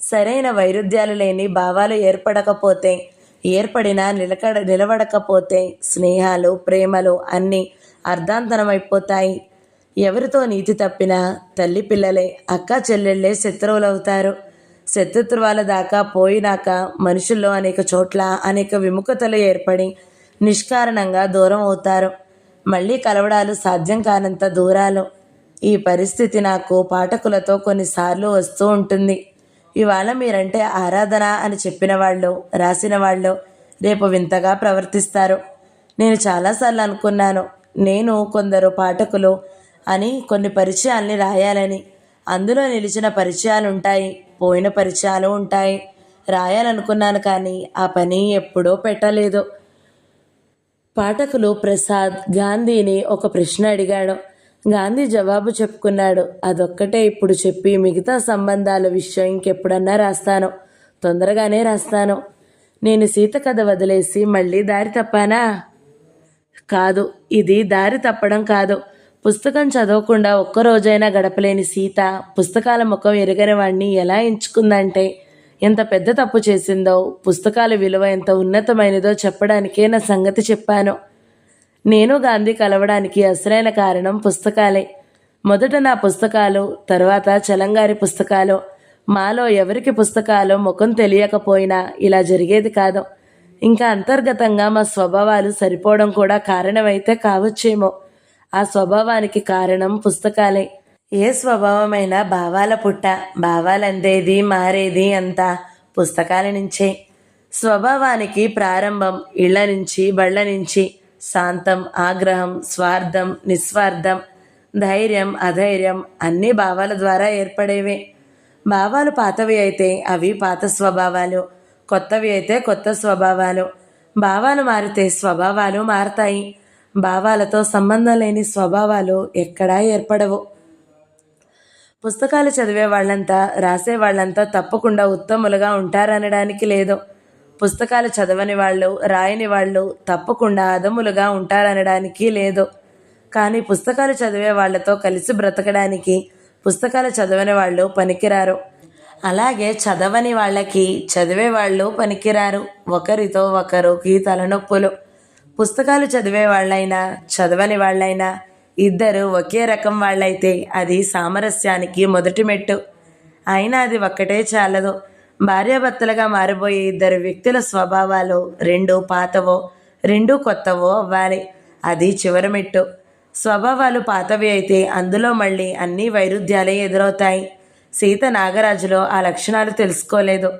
సరైన వైరుధ్యాలు లేని భావాలు ఏర్పడినా నిలబడకపోతే స్నేహాలు, ప్రేమలు అన్నీ అర్ధాంతరమైపోతాయి. ఎవరితో నీతి తప్పినా తల్లి పిల్లలే, అక్క చెల్లెళ్ళే శత్రువులవుతారు. శత్రుత్వాల దాకా పోయినాక మనుషుల్లో అనేక చోట్ల అనేక విముఖతలు ఏర్పడి నిష్కారణంగా దూరం అవుతారు. మళ్ళీ కలవడాలు సాధ్యం కానంత దూరాలు. ఈ పరిస్థితి నాకు పాఠకులతో కొన్నిసార్లు వస్తూ ఉంటుంది. ఇవాళ మీరంటే ఆరాధన అని చెప్పిన వాళ్ళు, రాసిన వాళ్ళు రేపు వింతగా ప్రవర్తిస్తారు. నేను చాలాసార్లు అనుకున్నాను, నేను కొందరు పాఠకులు అని కొన్ని పరిచయాల్ని రాయాలని. అందులో నిలిచిన పరిచయాలు ఉంటాయి, పోయిన పరిచయాలు ఉంటాయి. రాయాలనుకున్నాను కానీ ఆ పని ఎప్పుడూ పెట్టలేదు. పాఠకులు ప్రసాద్ గాంధీని ఒక ప్రశ్న అడిగాడు. గాంధీ జవాబు చెప్పుకున్నాడు. అదొక్కటే ఇప్పుడు చెప్పి మిగతా సంబంధాల విషయం ఇంకెప్పుడన్నా రాస్తాను, తొందరగానే రాస్తాను. నేను సీత కథ వదిలేసి మళ్ళీ దారి తప్పానా? కాదు, ఇది దారి తప్పడం కాదు. పుస్తకం చదవకుండా ఒక్కరోజైనా గడపలేని సీత పుస్తకాల ముఖం ఎరగని వాణ్ణి ఎలా ఎంచుకుందంటే ఎంత పెద్ద తప్పు చేసిందో, పుస్తకాల విలువ ఎంత ఉన్నతమైనదో చెప్పడానికే నా సంగతి చెప్పాను. నేను గాంధీ కలవడానికి అసలైన కారణం పుస్తకాలే. మొదట నా పుస్తకాలు, తర్వాత చలంగారి పుస్తకాలు. మాలో ఎవరికి పుస్తకాలు ముఖం తెలియకపోయినా ఇలా జరిగేది కాదు. ఇంకా అంతర్గతంగా మా స్వభావాలు సరిపోవడం కూడా కారణమైతే కావచ్చేమో. ఆ స్వభావానికి కారణం పుస్తకాలే. ఏ స్వభావమైనా భావాల పుట్ట. భావాలందేది మారేది అంతా పుస్తకాల నుంచే. స్వభావానికి ప్రారంభం ఇళ్ల నుంచి, బళ్ళ నుంచి. శాంతం, ఆగ్రహం, స్వార్థం, నిస్వార్థం, ధైర్యం, అధైర్యం అన్నీ భావాల ద్వారా ఏర్పడేవే. భావాలు పాతవి అయితే అవి పాత స్వభావాలు, కొత్తవి అయితే కొత్త స్వభావాలు. భావాలు మారితే స్వభావాలు మారతాయి. భావాలతో సంబంధం లేని స్వభావాలు ఎక్కడా ఏర్పడవు. పుస్తకాలు చదివే వాళ్ళంతా, రాసే వాళ్ళంతా తప్పకుండా ఉత్తములుగా ఉంటారనడానికి లేదు. పుస్తకాలు చదవని వాళ్ళు, రాయని వాళ్ళు తప్పకుండా అదములుగా ఉంటారనడానికి లేదు. కానీ పుస్తకాలు చదివే వాళ్ళతో కలిసి బ్రతకడానికి పుస్తకాలు చదవని వాళ్ళు పనికిరారు. అలాగే చదవని వాళ్ళకి చదివే వాళ్ళు పనికిరారు. ఒకరితో ఒకరికి తలనొప్పులు. పుస్తకాలు చదివే వాళ్ళైనా చదవని వాళ్ళైనా ఇద్దరు ఒకే రకం వాళ్ళైతే అది సామరస్యానికి మొదటి మెట్టు. అయినా అది ఒక్కటే చాలదు. భార్యాభర్తలుగా మారిపోయే ఇద్దరు వ్యక్తుల స్వభావాలు రెండు పాతవో రెండు కొత్తవో అవ్వాలి. అది చివరి మెట్టు. స్వభావాలు పాతవి అయితే అందులో మళ్ళీ అన్ని వైరుధ్యాలే ఎదురవుతాయి. సీత నాగరాజులో ఆ లక్షణాలు తెలుసుకోలేదు.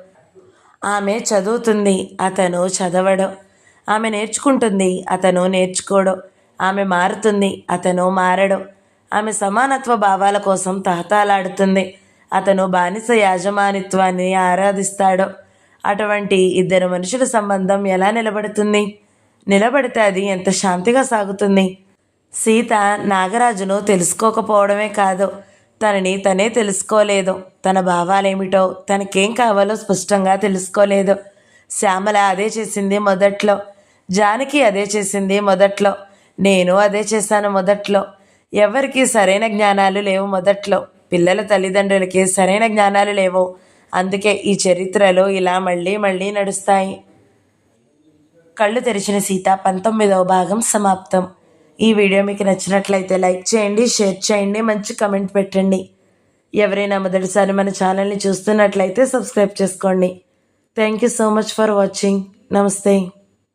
ఆమె చదువుతుంది, అతను చదవడు. ఆమె నేర్చుకుంటుంది, అతను నేర్చుకోడు. ఆమె మారుతుంది, అతను మారడు. ఆమె సమానత్వ భావాల కోసం తహతాలాడుతుంది, అతను బానిస యాజమానిత్వాన్ని ఆరాధిస్తాడు. అటువంటి ఇద్దరు మనుషుల సంబంధం ఎలా నిలబడుతుంది? నిలబడితే అది ఎంత శాంతిగా సాగుతుంది. సీత నాగరాజును తెలుసుకోకపోవడమే కాదు, తనని తనే తెలుసుకోలేదు. తన భావాలేమిటో, తనకేం కావాలో స్పష్టంగా తెలుసుకోలేదు. శ్యామల అదే చేసింది మొదట్లో. జానకి అదే చేసింది మొదట్లో. నేను అదే చేశాను మొదట్లో. ఎవరికి సరైన జ్ఞానాలు లేవు మొదట్లో. పిల్లల తల్లిదండ్రులకి సరైన జ్ఞానాలు లేవు. అందుకే ఈ చరిత్రలు ఇలా మళ్ళీ మళ్ళీ నడుస్తాయి. కళ్ళు తెరిచిన సీత 19వ భాగం సమాప్తం. ఈ వీడియో మీకు నచ్చినట్లయితే లైక్ చేయండి, షేర్ చేయండి, మంచి కమెంట్ పెట్టండి. ఎవరైనా మొదటిసారి మన ఛానల్ని చూస్తున్నట్లయితే సబ్స్క్రైబ్ చేసుకోండి. Thank you so much for watching. నమస్తే.